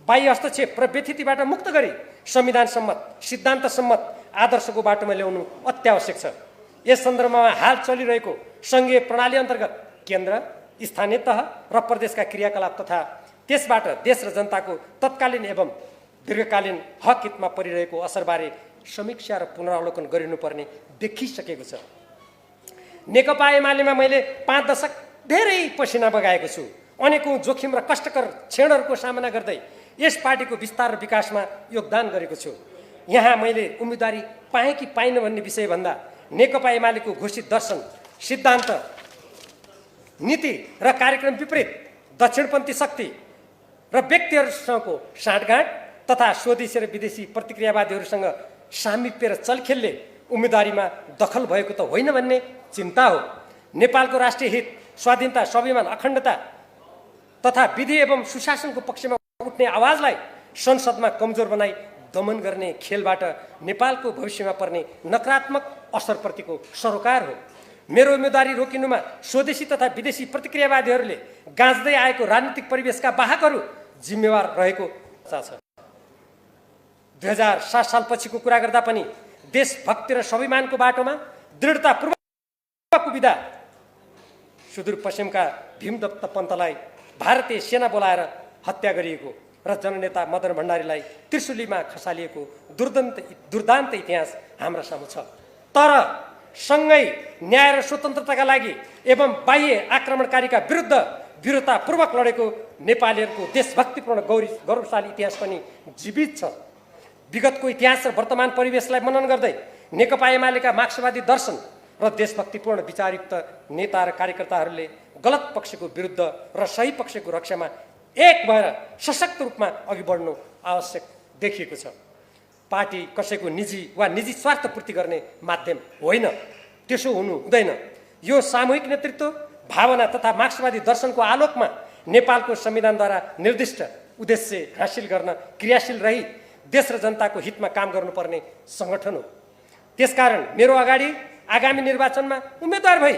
बाह्य हस्तक्षेप र व्यथितिबाट मुक्त गरी संविधान सम्मत, सिद्धान्त सम्मत आदर्शको बाटोमा ल्याउनु अत्यावश्यक छ। यस सन्दर्भमा हाल चलिरहेको सङ्घीय प्रणाली अन्तर्गत केन्द्र, स्थानीय तह र प्रदेशका क्रियाकलाप तथा त्यसबाट देश र जनताको तत्कालीन एवं दीर्घकालीन हक हितमा परिरहेको असरबारे समीक्षा र पुनरावलोकन गरिनुपर्ने देखिसकेको छ। नेकपा एमालेमा मैले 5 दशक धेरै पसिना बगाएको छु। अनेकौं जोखिम र कष्टकर क्षणहरूको सामना गर्दै यस पार्टीको विस्तार र विकासमा योगदान गरेको छु। यहाँ मैले उम्मेदवारी पाएँ कि पाइन भन्ने विषयभन्दा नेकपा एमालेको घोषित दर्शन, सिद्धान्त, नीति र कार्यक्रम विपरीत दक्षिणपन्थी शक्ति र व्यक्तिहरूसँगको साँठगाँठ तथा स्वदेशी र विदेशी प्रतिक्रियावादीहरूसँग सामिप्य र चलखेलले उम्मेदवारीमा दखल भएको त होइन भन्ने चिन्ता हो। नेपालको राष्ट्रिय हित, स्वाधीनता, स्वाभिमान, अखण्डता तथा विधि एवं सुशासनको पक्षमा उठ्ने आवाजलाई संसदमा कमजोर बनाई दमन गर्ने खेलबाट नेपालको भविष्यमा पर्ने नकारात्मक असरप्रतिको सरोकार हो। मेरो उम्मेदवारी रोकिनुमा स्वदेशी तथा विदेशी प्रतिक्रियावादीहरूले गाँच्दै आएको राजनीतिक परिवेशका वाहकहरू जिम्मेवार रहेको छ। 2007 सालपछिको कुरा गर्दा पनि देशभक्ति र स्वाभिमानको बाटोमा दृढतापूर्वक उभिँदा सुदूरपश्चिमका भीमदत्त पन्तलाई भारतीय सेना बोलाएर हत्या गरिएको र जननेता मदन भण्डारीलाई त्रिशुलीमा खसालिएको दुर्दान्त इतिहास हाम्रा सामु छ। तर सँगै न्याय र स्वतन्त्रताका लागि एवं बाह्य आक्रमणकारीका विरुद्ध वीरतापूर्वक लडेको नेपालीहरूको देशभक्तिपूर्ण गौरवशाली इतिहास पनि जीवित छ। विगतको इतिहास र वर्तमान परिवेशलाई मनन गर्दै नेकपा एमालेका मार्क्सवादी दर्शन र देशभक्तिपूर्ण विचारयुक्त नेता र कार्यकर्ताहरूले गलत पक्षको विरुद्ध र सही पक्षको रक्षामा एक भएर सशक्त रूपमा अघि बढ्नु आवश्यक देखिएको छ। पार्टी कसैको निजी वा निजी स्वार्थ पूर्ति गर्ने माध्यम होइन, त्यसो हुनु हुँदैन। यो सामूहिक नेतृत्व भावना तथा मार्क्सवादी दर्शनको आलोकमा नेपालको संविधानद्वारा निर्दिष्ट उद्देश्य हासिल गर्न क्रियाशील रही देश र जनताको हितमा काम गर्नुपर्ने सङ्गठन हो। त्यसकारण मेरो अगाडि आगामी निर्वाचनमा उम्मेदवार भई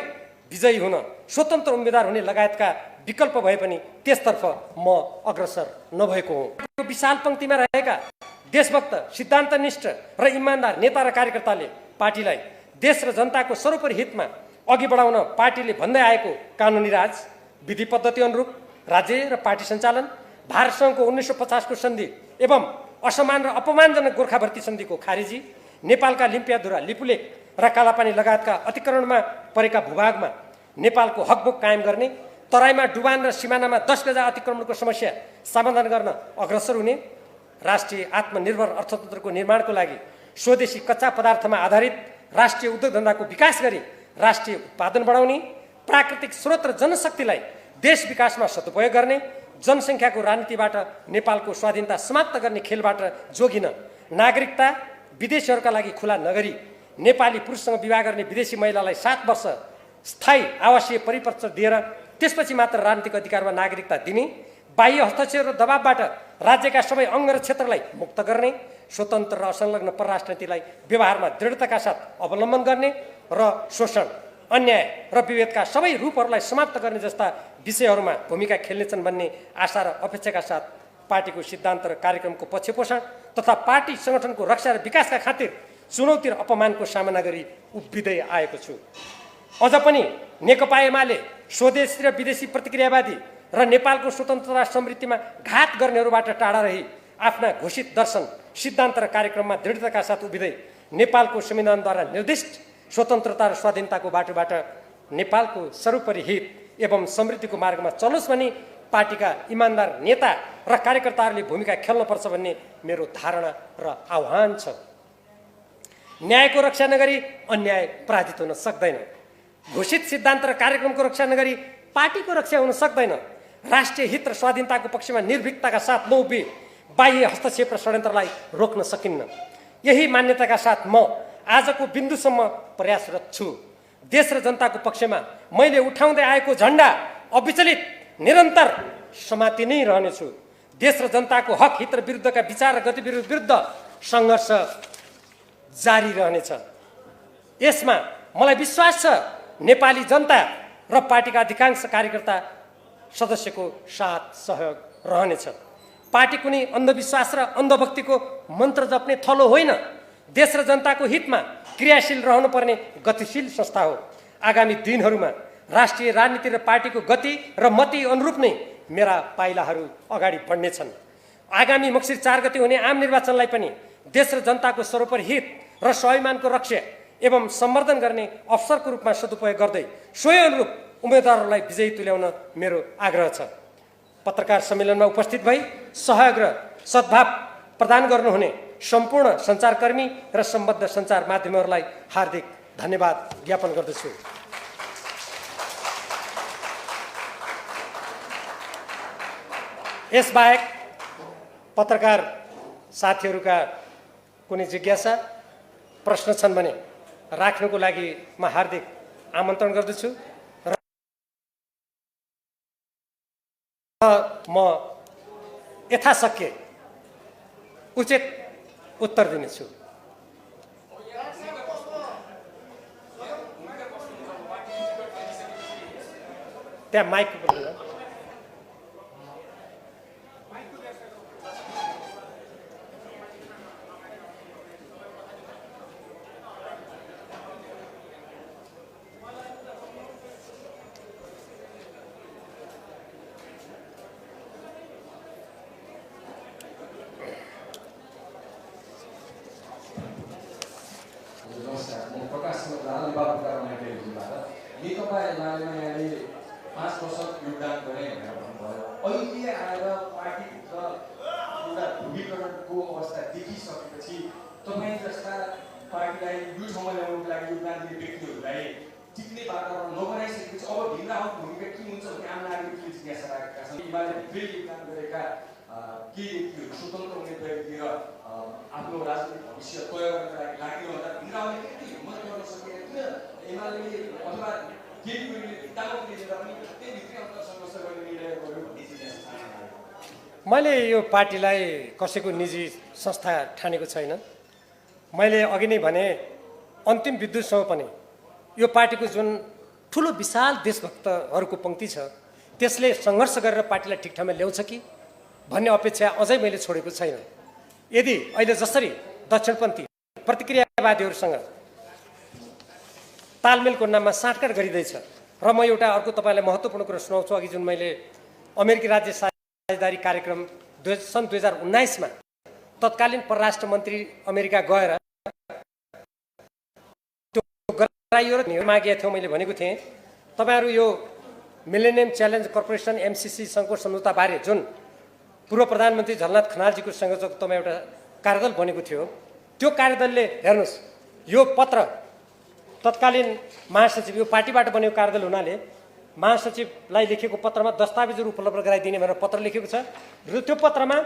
विजयी हुन, स्वतन्त्र उम्मेदवार हुने लगायतका विकल्प भए पनि त्यसतर्फ म अग्रसर नभएको हुँ। विशाल पङ्क्तिमा रहेका देशभक्त, सिद्धान्तनिष्ठ र इमान्दार नेता र कार्यकर्ताले पार्टीलाई देश र जनताको सर्वोपरि हितमा अघि बढाउन पार्टीले भन्दै आएको कानुनी राज, विधि पद्धति अनुरूप राज्य र पार्टी सञ्चालन, भारतसँगको 1950 को सन्धि एवं असमान र अपमानजनक गोर्खा भर्ती सन्धिको खारेजी, नेपालका लिम्पियाधुरा, लिपुलेक र कालापानी लगायतका अतिक्रमणमा परेका भूभागमा नेपालको हकभोक कायम गर्ने, तराईमा डुबान र सिमानामा 10 गजा अतिक्रमणको समस्या समाधान गर्न अग्रसर हुने, राष्ट्रिय आत्मनिर्भर अर्थतन्त्रको निर्माणको लागि स्वदेशी कच्चा पदार्थमा आधारित राष्ट्रिय उद्योग धन्दाको विकास गरी राष्ट्रिय उत्पादन बढाउने, प्राकृतिक स्रोत र जनशक्तिलाई देश विकासमा सदुपयोग गर्ने, जनसङ्ख्याको राजनीतिबाट नेपालको स्वाधीनता समाप्त गर्ने खेलबाट जोगिन नागरिकता विदेशीहरूका लागि खुला नगरी नेपाली पुरुषसँग विवाह गर्ने विदेशी महिलालाई 7 वर्ष स्थायी आवासीय परिपत्र दिएर त्यसपछि मात्र राजनीतिक अधिकारमा नागरिकता दिने, बाह्य हस्तक्षेप र दबावबाट राज्यका सबै अङ्ग र क्षेत्रलाई मुक्त गर्ने, स्वतन्त्र र असंलग्न परराष्ट्र नीतिलाई व्यवहारमा दृढताका साथ अवलम्बन गर्ने र शोषण, अन्याय र विभेदका सबै रूपहरूलाई समाप्त गर्ने जस्ता विषयहरूमा भूमिका खेल्नेछन् भन्ने आशा र अपेक्षाका साथ पार्टीको सिद्धान्त र कार्यक्रमको पक्षपोषण तथा पार्टी सङ्गठनको रक्षा र विकासका खातिर चुनौती र अपमानको सामना गरी उभिँदै आएको छु। अझ पनि नेकपा एमाले स्वदेशी र विदेशी प्रतिक्रियावादी र नेपालको स्वतन्त्रता समृद्धिमा घात गर्नेहरूबाट टाढा रही आफ्ना घोषित दर्शन सिद्धान्त र कार्यक्रममा दृढताका साथ उभिँदै नेपालको संविधानद्वारा निर्दिष्ट स्वतन्त्रता र स्वाधीनताको बाटोबाट नेपालको सर्वोपरि हित एवं समृद्धिको मार्गमा चलोस् भनी पार्टीका इमान्दार नेता र कार्यकर्ताहरूले भूमिका खेल्नुपर्छ भन्ने मेरो धारणा र आह्वान छ। न्यायको रक्षा नगरी अन्याय पराजित हुन सक्दैन। घोषित सिद्धान्त र कार्यक्रमको रक्षा नगरी पार्टीको रक्षा हुन सक्दैन। राष्ट्रिय हित र स्वाधीनताको पक्षमा निर्भीकताका साथ नउभि बाह्य हस्तक्षेप र षड्यन्त्रलाई रोक्न सकिन्न। यही मान्यताका साथ म आजको बिन्दुसम्म प्रयासरत छु। देश र जनताको पक्षमा मैले उठाउँदै आएको झण्डा अविचलित निरन्तर समाति नै रहनेछु। देश र जनताको हक हित र विरुद्धका विचार र गतिविधि विरुद्ध सङ्घर्ष जारी रहनेछ। यसमा मलाई विश्वास छ नेपाली जनता र पार्टीका अधिकांश कार्यकर्ता सदस्यको साथ सहयोग रहनेछ। पार्टी कुनै अन्धविश्वास र अन्धभक्तिको मन्त्र जप्ने थलो होइन। देश र जनताको हितमा क्रियाशील रहनुपर्ने गतिशील संस्था हो। आगामी दिनहरूमा राष्ट्रिय राजनीति र पार्टीको गति र मति अनुरूप नै मेरा पाइलाहरू अगाडि बढ्नेछन्। आगामी मक्सिर 4 गते हुने आम निर्वाचनलाई पनि देश र जनताको सर्वोपरि हित र स्वाभिमानको रक्षा एवं सम्वर्धन गर्ने अवसरको रूपमा सदुपयोग गर्दै सोही अनुरूप उम्मेदवारहरूलाई विजयी तुल्याउन मेरो आग्रह छ। पत्रकार सम्मेलनमा उपस्थित भई सहयोग र सद्भाव प्रदान गर्नुहुने सम्पूर्ण सञ्चारकर्मी र सम्बद्ध सञ्चार माध्यमहरूलाई हार्दिक धन्यवाद ज्ञापन गर्दछु। यसबाहेक पत्रकार साथीहरूका कुनै जिज्ञासा प्रश्न छन् भने राख्नुको लागि म हार्दिक आमन्त्रण गर्दछु र म यथाशक्य उचित उत्तर दिनेछु। त्यहाँ माइक नेकपा एमालेमा यहाँले 5 वर्ष योगदान गरे भनेर भन्नुभयो। अहिले आएर पार्टीभित्र एउटा ध्रुवीकरणको अवस्था देखिसकेपछि तपाईँ जस्ता पार्टीलाई यो ठाउँमा ल्याउनुको लागि योगदान दिने व्यक्तिहरूलाई जित्ने वातावरण नबनाइसकेपछि अब भिन्नाहरूको भूमिका के हुन्छ भन्ने आम नागरिकले जिज्ञासा राखेका छन्। एमाले भित्रै योगदान गरेका केही व्यक्तिहरू स्वतन्त्र उम्मेदवारी दिएर आफ्नो राजनीतिक भविष्य तय गर्नका लागि लागिरहँदा भिन्नाहरूले के हिम्मत गर्न सकेन? किन एमाले अथवा मैले यो पार्टीलाई कसैको निजी संस्था ठानेको छैन। मैले अघि नै भने अन्तिम विद्युतसम्म पनि यो पार्टीको जुन ठुलो विशाल देशभक्तहरूको पङ्क्ति छ त्यसले सङ्घर्ष गरेर पार्टीलाई ठिक ठाउँमा ल्याउँछ कि भन्ने अपेक्षा अझै मैले छोडेको छैन। यदि अहिले जसरी दक्षिणपन्थी प्रतिक्रियावादीहरूसँग तालमेलको नाममा साँठगाँठ गरिँदैछ र म एउटा अर्को तपाईँलाई महत्त्वपूर्ण कुरा सुनाउँछु। अघि जुन मैले अमेरिकी राज्य साझेदारी कार्यक्रम सन् 2019मा तत्कालीन परराष्ट्र मन्त्री अमेरिका गएर त्यो गराइयो र मागेका थियौँ। मैले भनेको थिएँ तपाईँहरू यो मिलेनियम च्यालेन्ज कर्पोरेसन MCCसँगको सम्झौताबारे जुन पूर्व प्रधानमन्त्री झलनाथ खनालजीको संयोजकत्वमा एउटा कार्यदल बनेको थियो, त्यो कार्यदलले हेर्नुहोस् यो पत्र तत्कालीन महासचिव यो पार्टीबाट बनेको कार्यदल हुनाले महासचिवलाई लेखेको पत्रमा दस्तावेजहरू उपलब्ध गराइदिने भनेर पत्र लेखेको छ र त्यो पत्रमा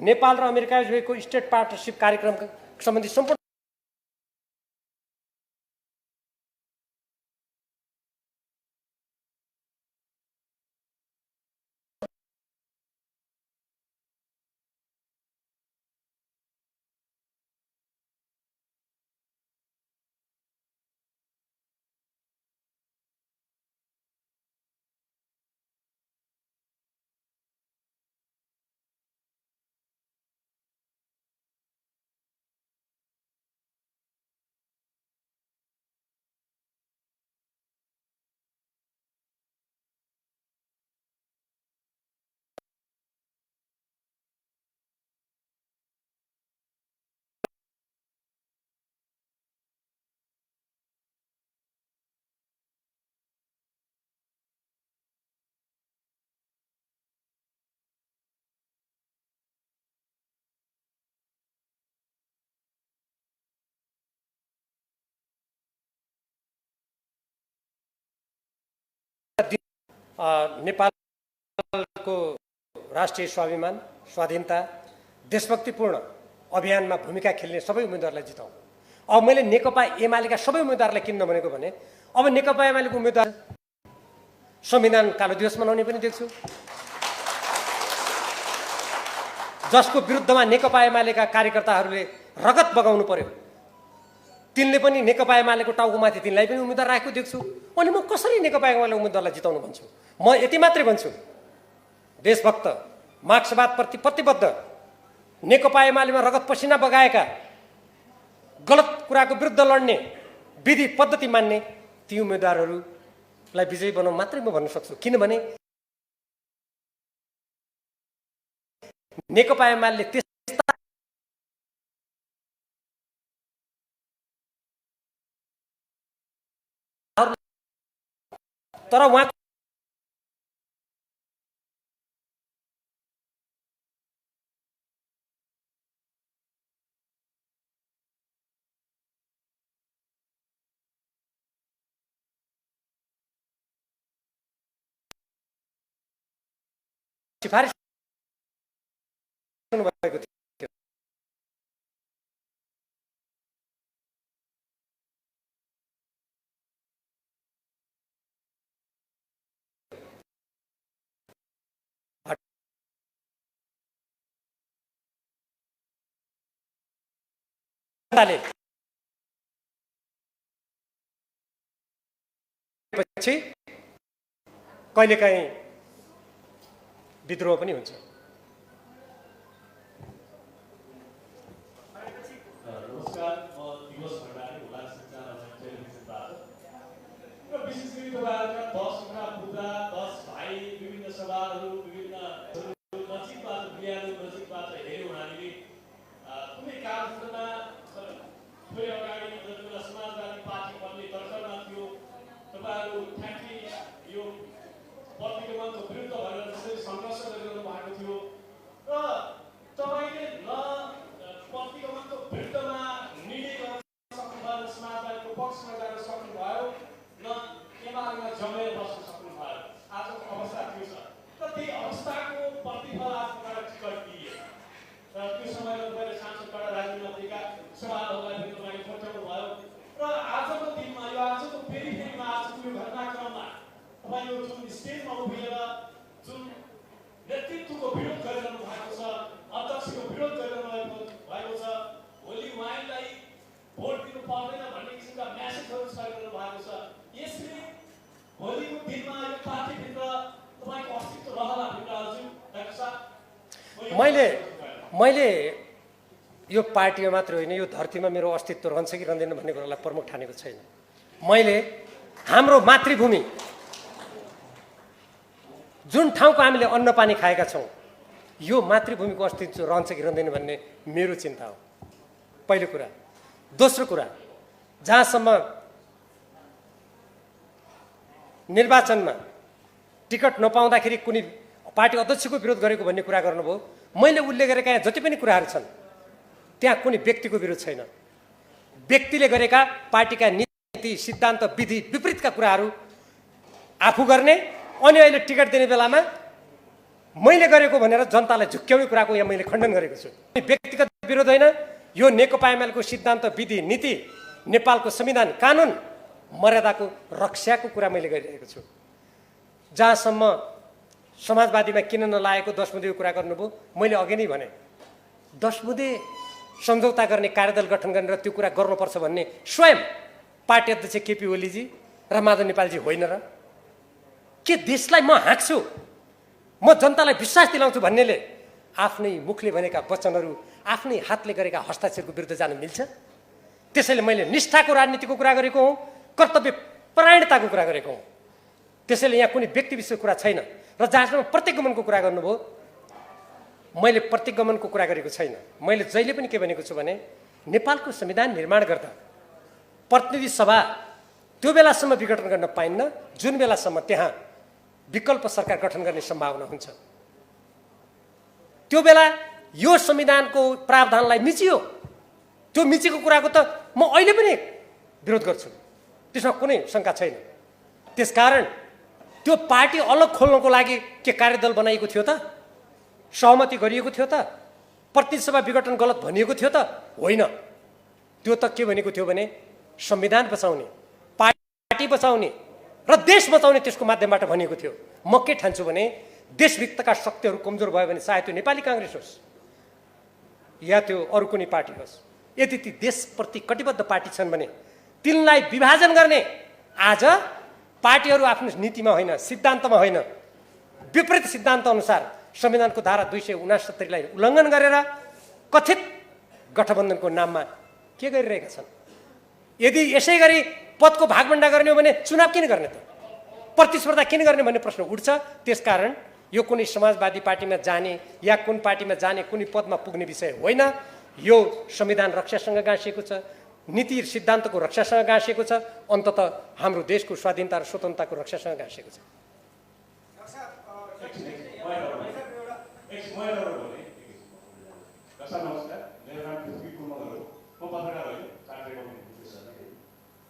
नेपाल र अमेरिकाको स्टेट पार्टनरसिप कार्यक्रम सम्बन्धी सम्पूर्ण नेपालको राष्ट्रिय स्वाभिमान, स्वाधीनता, देशभक्तिपूर्ण अभियानमा भूमिका खेल्ने सबै उम्मेदवारलाई जिताउँ। अब मैले नेकपा एमालेका सबै उम्मेदवारलाई किन नभनेको भने अब नेकपा एमालेको उम्मेदवार संविधान कालो दिवस मनाउने पनि देख्छु, जसको विरुद्धमा नेकपा एमालेका कार्यकर्ताहरूले रगत बगाउनु पर्यो, तिनले पनि नेकपा एमालेको टाउकोमाथि तिनलाई पनि उम्मेदवार राखेको देख्छु। अनि म कसरी नेकपा एमाले उम्मेदवारलाई जिताउनु भन्छु? म यति मात्रै भन्छु, देशभक्त, मार्क्सवादप्रति प्रतिबद्ध, नेकपा एमालेमा रगत पसिना बगाएका, गलत कुराको विरुद्ध लड्ने, विधि पद्धति मान्ने ती उम्मेदवारहरूलाई विजयी बनाउन मात्रै म भन्न सक्छु। किनभने नेकपा एमाले त्यस्ता तर उहाँ सिफारिस गर्नुभएको थियो। पछि कहिलेकाहीँ विद्रोह पनि हुन्छ। नमस्कार, म दिवस भण्डारी, हुलाक सञ्चार टेलिभिजनबाट र विशेष गरी तपाईँहरूका 10 वटा मुद्दा, 10 भाइ, विभिन्न सभाहरू, विभिन्न नजिकबाट बिहान नजिकबाट हेऱ्यौँ हामीले। कुनै कालखण्डमा थोरै अगाडि जति बेला समाजवादी पार्टी बन्ने तर्खरमा थियो, तपाईँहरू ठ्याक्कै यो प्रतिगमनको विरुद्ध भनेर त्यसरी सङ्घर्ष गरिरहनु भएको थियो र तपाईँले न प्रतिगमनको विरुद्धमा निर्णय गर्न सक्नुभयो, समाजवादीको पक्षमा जान सक्नुभयो, न एमालेमा जमेर बस्न सक्नुभयो। आजको अवस्था त्यो छ र त्यही अवस्थाको प्रतिफल आज तपाईँलाई टिकट दिए र त्यो समयमा तपाईँले सांसदबाट राजीनामा सवालहरूलाई पनि तपाईँले पठाउनु भयो र आजको दिनमा यो आजको फेरि आजको यो घटनाक्रममा तपाईँ यो जुन स्टेजमा उभिएर जुन नेतृत्वको विरोध गरिरहनु भएको छ, अध्यक्षको विरोध गरिरहनु भएको छ, भोलि उहाँलाई भोट दिनु पर्दैन भन्ने किसिमका म्यासेजहरू छरिरहनु भएको छ। यसले भोलिको दिनमा यो पार्टीभित्र तपाईँको अस्तित्व रहला भित्र हजुर डाक्टर साहब? मैले यो पार्टीमा मात्र होइन, यो धरतीमा मेरो अस्तित्व रहन्छ कि रहँदैन भन्ने कुरालाई प्रमुख ठानेको छैन। मैले हाम्रो मातृभूमि, जुन ठाउँको हामीले अन्न पानी खाएका छौँ, यो मातृभूमिको अस्तित्व रहन्छ कि रहँदैन भन्ने मेरो चिन्ता हो, पहिलो कुरा। दोस्रो कुरा, जहाँसम्म निर्वाचनमा टिकट नपाउँदाखेरि कुनै पार्टी अध्यक्षको विरोध गरेको भन्ने कुरा गर्नुभयो, मैले उल्लेख गरेका यहाँ जति पनि कुराहरू छन् त्यहाँ कुनै व्यक्तिको विरोध छैन। व्यक्तिले गरेका पार्टीका नीति, सिद्धान्त, विधि विपरीतका कुराहरू आफू गर्ने अनि अहिले टिकट दिने बेलामा मैले गरेको भनेर जनतालाई झुक्क्याउने कुराको यहाँ मैले खण्डन गरेको छु। व्यक्तिगत विरोध होइन, यो नेकपा एमालेको सिद्धान्त, विधि, नीति, नेपालको संविधान, कानुन, मर्यादाको रक्षाको कुरा मैले गरिरहेको छु। जहाँसम्म समाजवादीमा किन नलागेको 10 मुदेको कुरा गर्नुभयो, मैले अघि नै भने 10 मुदे सम्झौता गर्ने कार्यदल गठन गरेर त्यो कुरा गर्नुपर्छ भन्ने स्वयं पार्टी अध्यक्ष केपी ओलीजी र माधव नेपालजी होइन र? के देशलाई म हाँक्छु, म जनतालाई विश्वास दिलाउँछु भन्नेले आफ्नै मुखले भनेका वचनहरू, आफ्नै हातले गरेका हस्ताक्षरको विरुद्ध जान मिल्छ? त्यसैले मैले निष्ठाको राजनीतिको कुरा गरेको हुँ, कर्तव्य परायणताको कुरा गरेको हुँ। त्यसैले यहाँ कुनै व्यक्ति विशेषको कुरा छैन। र जहाँसम्म प्रतिगमनको कुरा गर्नुभयो, मैले प्रतिगमनको कुरा गरेको छैन। मैले जहिले पनि के भनेको छु भने नेपालको संविधान निर्माण गर्दा प्रतिनिधि सभा त्यो बेलासम्म विघटन गर्न पाइन्न जुन बेलासम्म त्यहाँ विकल्प सरकार गठन गर्ने सम्भावना हुन्छ। त्यो बेला यो संविधानको प्रावधानलाई मिचियो, त्यो मिचेको कुराको त म अहिले पनि विरोध गर्छु, त्यसमा कुनै शङ्का छैन। त्यसकारण त्यो पार्टी अलग खोल्नको लागि के कार्यदल बनाइएको थियो त? सहमति गरिएको थियो त? प्रतिनिधि सभा विघटन गलत भनिएको थियो त? होइन। त्यो त के भनेको थियो भने संविधान बचाउने, पार्टी बचाउने र देश बचाउने त्यसको माध्यमबाट भनिएको थियो। म के ठान्छु भने देशभित्रका शक्तिहरू कमजोर भयो भने चाहे त्यो नेपाली काङ्ग्रेस होस् या त्यो अरू कुनै पार्टी होस्, यदि ती देशप्रति कटिबद्ध पार्टी छन् भने तिनलाई विभाजन गर्ने आज पार्टीहरू आफ्नो नीतिमा होइन, सिद्धान्तमा होइन, विपरीत सिद्धान्त अनुसार संविधानको धारा 269 लाई उल्लङ्घन गरेर कथित गठबन्धनको नाममा के गरिरहेका छन्। यदि यसै गरी पदको भागभण्डा गर्ने हो भने चुनाव किन गर्ने त? प्रतिस्पर्धा किन गर्ने भन्ने प्रश्न उठ्छ। त्यसकारण यो कुनै समाजवादी पार्टीमा जाने या कुन पार्टीमा जाने, कुनै पदमा पुग्ने विषय होइन। यो संविधान रक्षासँग गाँसिएको छ, नीति सिद्धान्तको रक्षासँग गाँसिएको छ, अन्ततः हाम्रो देशको स्वाधीनता र स्वतन्त्रताको रक्षासँग गाँसिएको छ।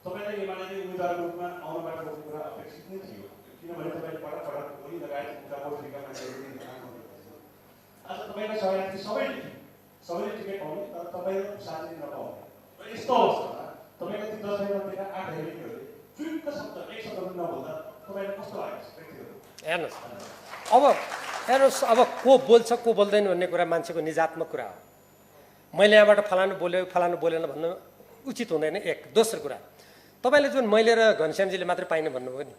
तपाईँलाई एमाले उम्मेदवारको रूपमा आउनबाट रोक्ने कुरा अपेक्षित नै थियो, किनभने तपाईँले पटक पटक गोली लगायत मुद्दाको ठिका मान्छेहरू आज तपाईँलाई सहयात्री सबैले टिकट पाउने तर तपाईँ साथी नपाउने र यस्तो अवस्थामा तपाईँलाई ती 10 महिनातिर 8 हेरेकोहरूले चुक्क शब्द एक शब्द पनि नबोल्दा तपाईँलाई कस्तो लाग्छ? हेर्नुहोस्, अब को बोल्छ को बोल्दैन भन्ने कुरा मान्छेको निजात्मक कुरा हो। मैले यहाँबाट फलानु बोल्यो फलानु बोलेन भन्नु उचित हुँदैन। एक दोस्रो कुरा, तपाईँले जुन मैले र घनश्यामजीले मात्रै पाइने भन्नुभयो नि,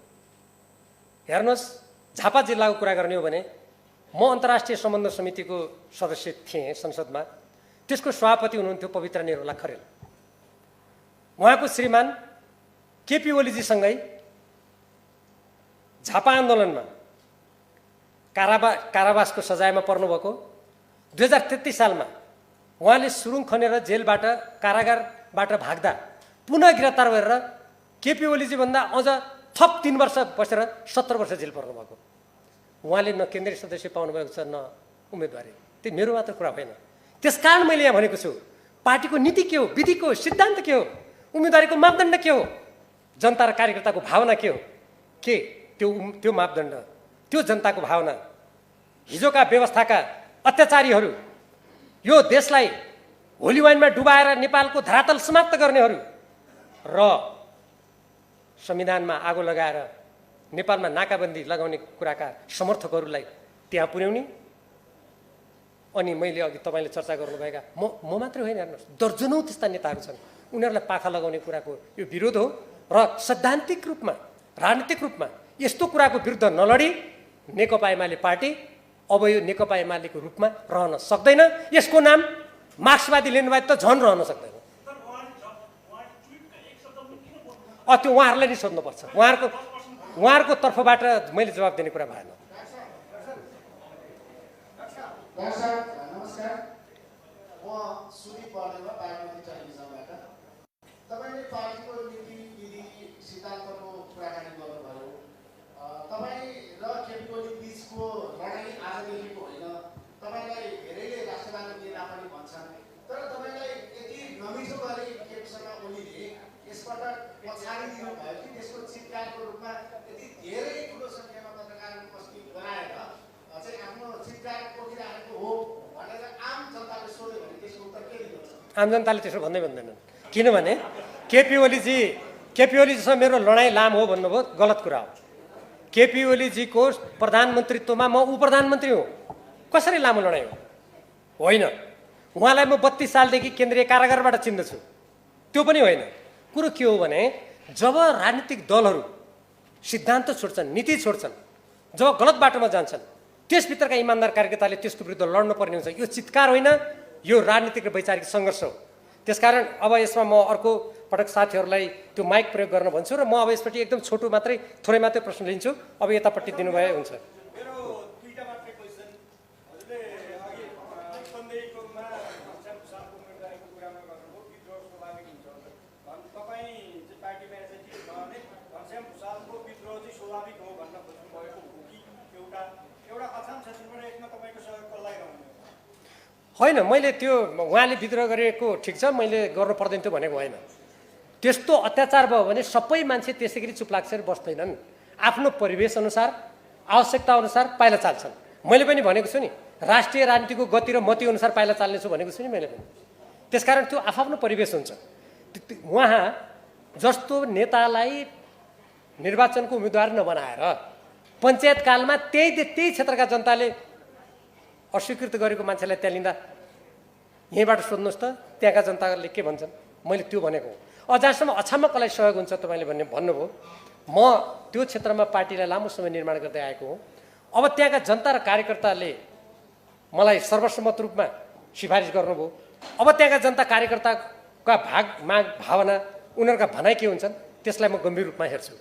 हेर्नुहोस्, झापा जिल्लाको कुरा गर्ने हो भने म अन्तर्राष्ट्रिय सम्बन्ध समितिको सदस्य थिएँ संसदमा। त्यसको सभापति हुनुहुन्थ्यो पवित्र निरोला खरेल। उहाँको श्रीमान केपी ओलीजीसँगै झापा आन्दोलनमा कारावासको सजायमा पर्नुभएको 2033 सालमा उहाँले सुरुङ खनेर जेलबाट कारागारबाट भाग्दा पुनः गिरफ्तार गरेर केपी ओलीजी भन्दा अझ थप 3 वर्ष बसेर 17 वर्ष जेल पर्नुभएको। उहाँले न केन्द्रीय सदस्य पाउनुभएको छ न उम्मेदवारी। त्यो मेरो मात्र कुरा होइन। त्यसकारण मैले यहाँ भनेको छु, पार्टीको नीति के हो, विधि के हो, सिद्धान्त के हो, उम्मेदवारीको मापदण्ड के हो, जनता र कार्यकर्ताको भावना के हो, के त्यो मापदण्ड, त्यो जनताको भावना, हिजोका व्यवस्थाका अत्याचारीहरू, यो देशलाई होली वाइनमा डुबाएर नेपालको धरातल समाप्त गर्नेहरू र संविधानमा आगो लगाएर नेपालमा नाकाबन्दी लगाउने कुराका समर्थकहरूलाई त्यहाँ पुर्याउने। अनि मैले अघि तपाईँले चर्चा गर्नुभएका म मात्रै होइन, हेर्नुहोस्, दर्जनौँ त्यस्ता नेताहरू छन्। उनीहरूलाई पाखा लगाउने कुराको यो विरोध हो र सैद्धान्तिक रूपमा, राजनीतिक रूपमा यस्तो कुराको विरुद्ध नलडी नेकपा एमाले पार्टी अब यो नेकपा एमालेको रूपमा रहन सक्दैन। यसको नाम मार्क्सवादी लिनुभए त झन् रहन सक्दैन। त्यो उहाँहरूलाई नै सोध्नुपर्छ। उहाँहरूको तर्फबाट मैले जवाब दिने कुरा भएन। नमस्कार, म सुदीप बर्देवा बागमती टेलिभिजनबाट। तपाईँले पार्टीको नीति विधि सिद्धान्तको कुराकानी गर्नुभयो। तपाईँ र केपी ओली बिचको लडाइँ आजदेखिको होइन। तपाईँलाई धेरैले राष्ट्रवादी नेता पनि भन्छन्, तर तपाईँलाई यति नमिठो गरी केपी शर्मा ओलीले यसपटक पछाडि दिनुभयो कि त्यसको चितकारको रूपमा यति धेरै ठुलो सङ्ख्यामा पत्रकारहरू उपस्थित गराएर चाहिँ आफ्नो चितकार पोखिराखेको हो भनेर आम जनताले सोध्यो भने त्यसको उत्तर के दिनुहुन्छ? आम जनताले त्यसो भन्दैनन्। किनभने केपी ओलीजीसँग मेरो लडाइँ लामो हो भन्नुभयो, गलत कुरा हो। केपी ओलीजीको प्रधानमन्त्रीत्वमा म उपप्रधानमन्त्री हुँ, कसरी लामो लडाइँ हो? होइन। उहाँलाई म 32 सालदेखि केन्द्रीय कारागारबाट चिन्दछु, त्यो पनि होइन। कुरो के हो भने जब राजनीतिक दलहरू सिद्धान्त छोड्छन्, नीति छोड्छन्, जब गलत बाटोमा जान्छन्, त्यसभित्रका इमान्दार कार्यकर्ताले त्यसको विरुद्ध लड्नुपर्ने हुन्छ। यो चित्कार होइन, यो राजनीतिक र वैचारिक सङ्घर्ष हो। त्यसकारण अब यसमा म अर्को पटक साथीहरूलाई त्यो माइक प्रयोग गर्न भन्छु र म अब यसपट्टि एकदम छोटो मात्रै, थोरै मात्रै प्रश्न लिन्छु। अब यतापट्टि दिनुभए हुन्छ। होइन, मैले त्यो उहाँले विद्रोह गरेको ठिक छ, मैले गर्नु पर्दैन थियो भनेको होइन। त्यस्तो अत्याचार भयो भने सबै मान्छे त्यसै गरी चुप लाग्छ बस्दैनन्। आफ्नो परिवेश अनुसार आवश्यकता अनुसार पाइला चाल्छन्। मैले पनि भनेको छु नि, राष्ट्रिय राजनीतिको गति र मति अनुसार पाइला चाल्नेछु भनेको छु नि मैले पनि। त्यसकारण त्यो आफ्नो परिवेश हुन्छ। उहाँ जस्तो नेतालाई निर्वाचनको उम्मेदवार नबनाएर पञ्चायतकालमा त्यही क्षेत्रका जनताले अस्वीकृत गरेको मान्छेलाई त्यहाँ लिँदा यहीँबाट सोध्नुहोस् त त्यहाँका जनताले के भन्छन्। मैले त्यो भनेको हो। जहाँसम्म अछामकलाई सहयोग हुन्छ तपाईँले भन्नुभयो, म त्यो क्षेत्रमा पार्टीलाई लामो समय निर्माण गर्दै आएको हो। अब त्यहाँका जनता र कार्यकर्ताले मलाई सर्वसम्मत रूपमा सिफारिस गर्नुभयो। अब त्यहाँका जनता कार्यकर्ताका माग भावना उनीहरूका भनाइ के हुन्छन् त्यसलाई म गम्भीर रूपमा हेर्छु।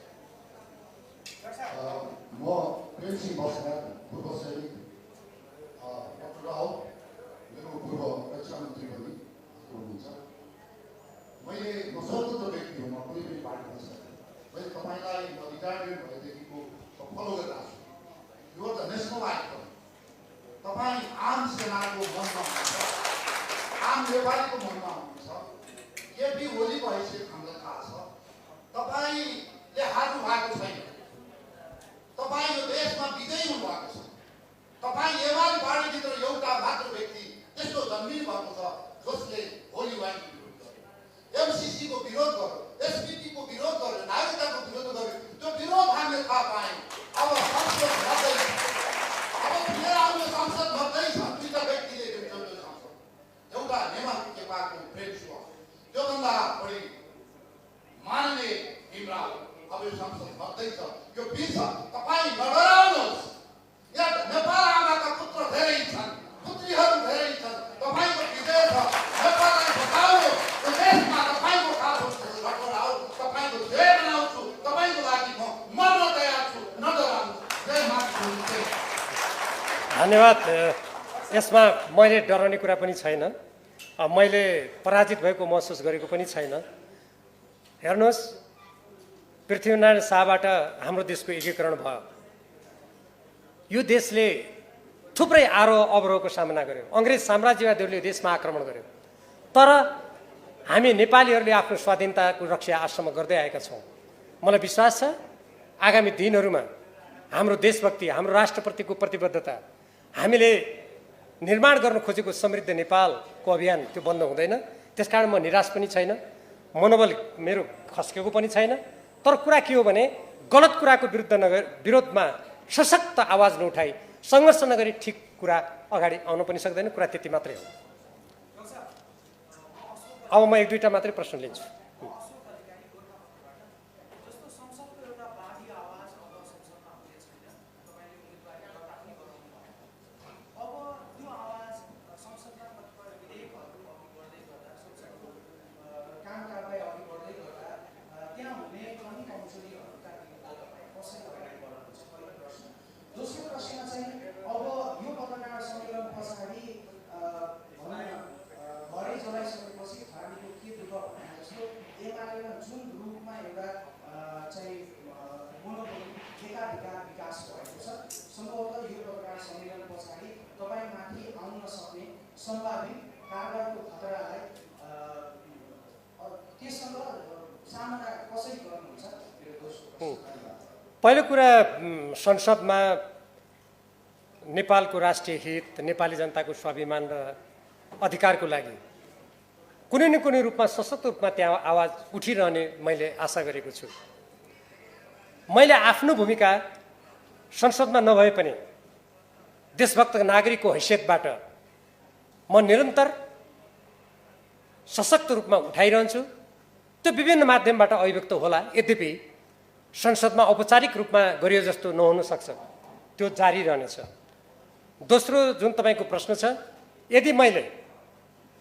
म प्रेमसिंह बस्नेत पूर्व सैनिक डाक्टर राव मेरो पूर्व रक्षा मन्त्री पनि हुनुहुन्छ। मैले स्वतन्त्र व्यक्ति हुँ, म कुनै पनि पार्टीमा छैन। मैले तपाईँलाई रिटायरमेन्ट भएदेखिको फलो गरिरहेको छु। यो त नेसनल आइकन तपाईँ आम सेनाको मनमा हुनुहुन्छ, आम नेपालीको मनमा हुनुहुन्छ। केपी ओलीको हैसियत हामीलाई थाहा छ। तपाईँले हार्नु भएको छैन। तपाईँ यो देशमा विजयी हुनुभएको छ। तपाईँ एमाले पार्टीभित्र एउटा मात्र व्यक्ति त्यस्तो जन्मिनु भएको छ जसले होली वाइनको विरोध गर्यो, एमसिसीको विरोध गर्यो, एसपिटीको विरोध गर्यो, नागरिकताको विरोध गर्यो। त्यो विरोध हामीले थाहा पायौँ। अब संसद भर्दैछ, अब फेरि आउने संसद भर्दैछ। दुईटा व्यक्तिले संसद, एउटा नेमा केपाको प्रेम शिव, त्योभन्दा बढी माननीय भीमराव। अब यो संसद भर्दैछ, यो बिच तपाईँ नडराउनुहोस्। यहाँ नेपाल आमाका पुत्र धेरै छन्, पुत्रीहरू धेरै छन्। तपाईँको विजय छ, नेपाललाई बचाउनुहोस्। यो देशमा तपाईँको काल हुन्छ, नडराउनु। तपाईँको जय बनाउँछु, तपाईँको लागि म मर्न तयार छु, नडराउनुहोस्। जय माता। धन्यवाद। यसमा मैले डराउने कुरा पनि छैन, मैले पराजित भएको महसुस गरेको पनि छैन। हेर्नुहोस्, पृथ्वीनारायण शाहबाट हाम्रो देशको एकीकरण भयो। यो देशले थुप्रै आरोह अवरोहको सामना गर्यो। अङ्ग्रेज साम्राज्यवादीहरूले देशमा आक्रमण गर्यो, तर हामी नेपालीहरूले आफ्नो स्वाधीनताको रक्षा आजसम्म गर्दै आएका छौँ। मलाई विश्वास छ आगामी दिनहरूमा हाम्रो देशभक्ति, हाम्रो राष्ट्रप्रतिको प्रतिबद्धता, हामीले निर्माण गर्न खोजेको समृद्ध नेपालको अभियान त्यो बन्द हुँदैन। त्यसकारण म निराश पनि छैन, मनोबल मेरो खस्केको पनि छैन। तर कुरा के हो भने गलत कुराको विरोधमा सशक्त आवाज नउठाई सङ्घर्ष नगरी ठिक कुरा अगाडि आउन पनि सक्दैन। कुरा त्यति मात्रै हो। अब म एक दुईवटा मात्रै प्रश्न लिन्छु। पहिलो कुरा, संसदमा नेपालको राष्ट्रिय हित, नेपाली जनताको स्वाभिमान र अधिकारको लागि कुनै न कुनै रूपमा सशक्त रूपमा त्यहाँ आवाज उठिरहने मैले आशा गरेको छु। मैले आफ्नो भूमिका संसदमा नभए पनि देशभक्त नागरिकको हैसियतबाट म निरन्तर सशक्त रूपमा उठाइरहन्छु। त्यो विभिन्न माध्यमबाट अभिव्यक्त होला। यद्यपि संसदमा औपचारिक रूपमा गरियो जस्तो नहुन सक्छ, त्यो जारी रहनेछ। दोस्रो जुन तपाईँको प्रश्न छ, यदि मैले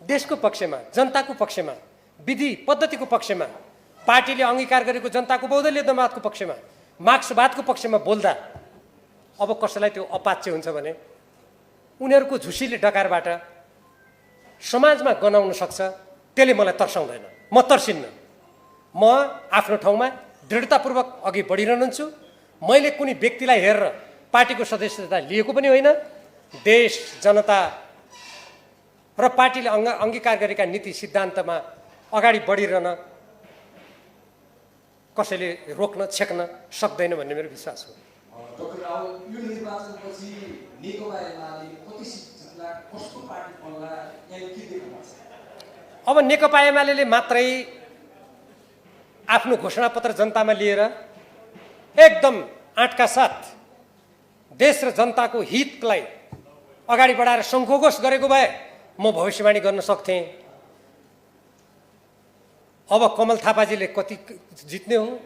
देशको पक्षमा, जनताको पक्षमा, विधि पद्धतिको पक्षमा, पार्टीले अङ्गीकार गरेको जनताको बहुदलीयतावादको पक्षमा, मार्क्सवादको पक्षमा बोल्दा अब कसैलाई त्यो अपाच्य हुन्छ भने उनीहरूको झुसीले डकारबाट समाजमा गनाउन सक्छ। त्यसले मलाई तर्साउँदैन, म तर्सिन्न। म आफ्नो ठाउँमा दृढतापूर्वक अघि बढिरहन्छु। मैले कुनै व्यक्तिलाई हेरेर पार्टीको सदस्यता लिएको पनि होइन। देश, जनता र पार्टीले अङ्गीकार गरेका नीति सिद्धान्तमा अगाडि बढिरहन कसैले रोक्न छेक्न सक्दैन भन्ने मेरो विश्वास हो। डाक्टर रावल, यो निर्वाचनपछि नेकपा एमाले कति सिट जित्ला, कस्तो पार्टी बन्ला, यहाँ के देख्नु भएको छ? अब नेकपा एमाले मात्रै आफ्नो घोषणापत्र जनतामा लिएर एकदम आँटका साथ देश र जनताको हितलाई अगाडि बढाएर सङ्घोघोष गरेको भए म भविष्यवाणी गर्न सक्थेँ। अब कमल थापाजीले कति जित्ने हो,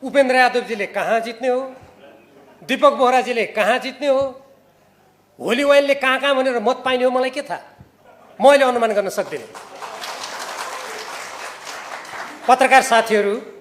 उपेन्द्र यादवजीले कहाँ जित्ने हो, दीपक बोहराजीले कहाँ जित्ने हो, होली वाइनले कहाँ कहाँ भनेर मत पाइने हो, मलाई के थाहा, म अहिले अनुमान गर्न सक्दिनँ। पत्रकार साथीहरू,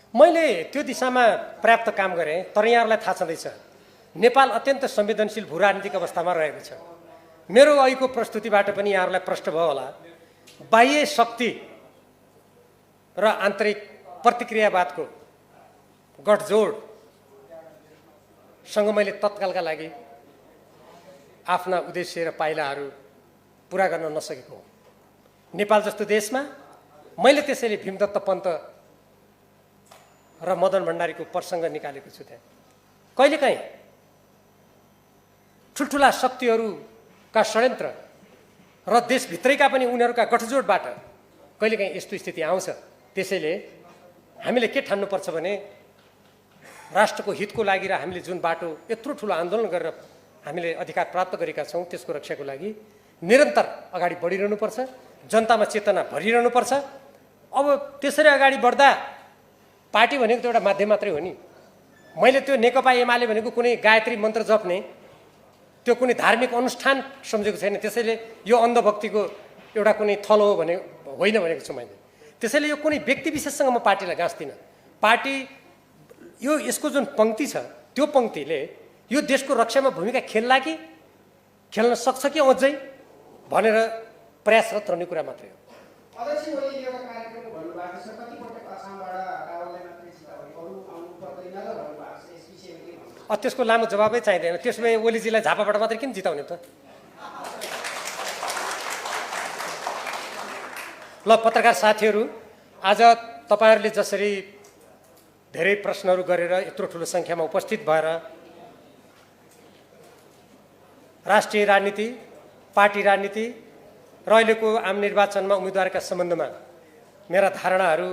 मैले त्यो दिशामा पर्याप्त काम गरेँ, तर यहाँहरूलाई थाहा छँदैछ नेपाल अत्यन्त संवेदनशील भू राजनीतिक अवस्थामा रहेको छ। मेरो अहिलेको प्रस्तुतिबाट पनि यहाँहरूलाई प्रष्ट भयो होला, बाह्य शक्ति र आन्तरिक प्रतिक्रियावादको गठजोडसँग मैले तत्कालका लागि आफ्ना उद्देश्य र पाइलाहरू पुरा गर्न नसकेको हो। नेपाल जस्तो देशमा मैले त्यसैले भीमदत्त पन्त र मदन भण्डारीको प्रसङ्ग निकालेको छु। त्यहाँ कहिलेकाहीँ ठुल्ठुला शक्तिहरूका षड्यन्त्र र देशभित्रैका पनि उनीहरूका गठजोडबाट कहिलेकाहीँ यस्तो स्थिति आउँछ। त्यसैले हामीले के ठान्नुपर्छ भने राष्ट्रको हितको लागि र हामीले जुन बाटो यत्रो ठुलो आन्दोलन गरेर हामीले अधिकार प्राप्त गरेका छौँ त्यसको रक्षाको लागि निरन्तर अगाडि बढिरहनुपर्छ, जनतामा चेतना भरिरहनुपर्छ। अब त्यसरी अगाडि बढ्दा पार्टी भनेको त एउटा माध्यम मात्रै हो नि। मैले त्यो नेकपा एमाले भनेको कुनै गायत्री मन्त्र जप्ने त्यो कुनै धार्मिक अनुष्ठान सम्झेको छैन। त्यसैले यो अन्धभक्तिको एउटा कुनै थलो हो भने होइन भनेको छु मैले। त्यसैले यो कुनै व्यक्ति विशेषसँग म पार्टीलाई गाँच्दिनँ। पार्टी यो यसको जुन पङ्क्ति छ त्यो पङ्क्तिले यो देशको रक्षामा भूमिका खेल्ला कि खेल्न सक्छ कि अझै भनेर प्रयासरत रहने कुरा मात्रै हो। त्यसको लामो जवाबै चाहिँदैन। त्यसमा ओलीजीलाई झापाबाट मात्रै किन जिताउने त? ल पत्रकार साथीहरू, आज तपाईँहरूले जसरी धेरै प्रश्नहरू गरेर यत्रो ठुलो सङ्ख्यामा उपस्थित भएर राष्ट्रिय राजनीति, पार्टी राजनीति र अहिलेको आम निर्वाचनमा उम्मेदवारका सम्बन्धमा मेरा धारणाहरू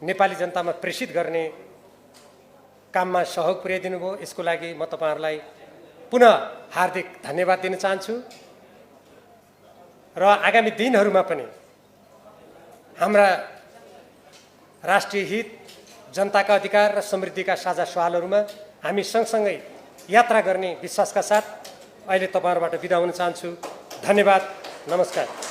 नेपाली जनतामा प्रेषित गर्ने काममा सहयोग पुर्याइदिनु भयो। यसको लागि म तपाईँहरूलाई पुनः हार्दिक धन्यवाद दिन चाहन्छु र आगामी दिनहरूमा पनि हाम्रा राष्ट्रिय हित, जनताका अधिकार र समृद्धिका साझा सवालहरूमा हामी सँगसँगै यात्रा गर्ने विश्वासका साथ अहिले तपाईँहरूबाट बिदा हुन चाहन्छु। धन्यवाद, नमस्कार।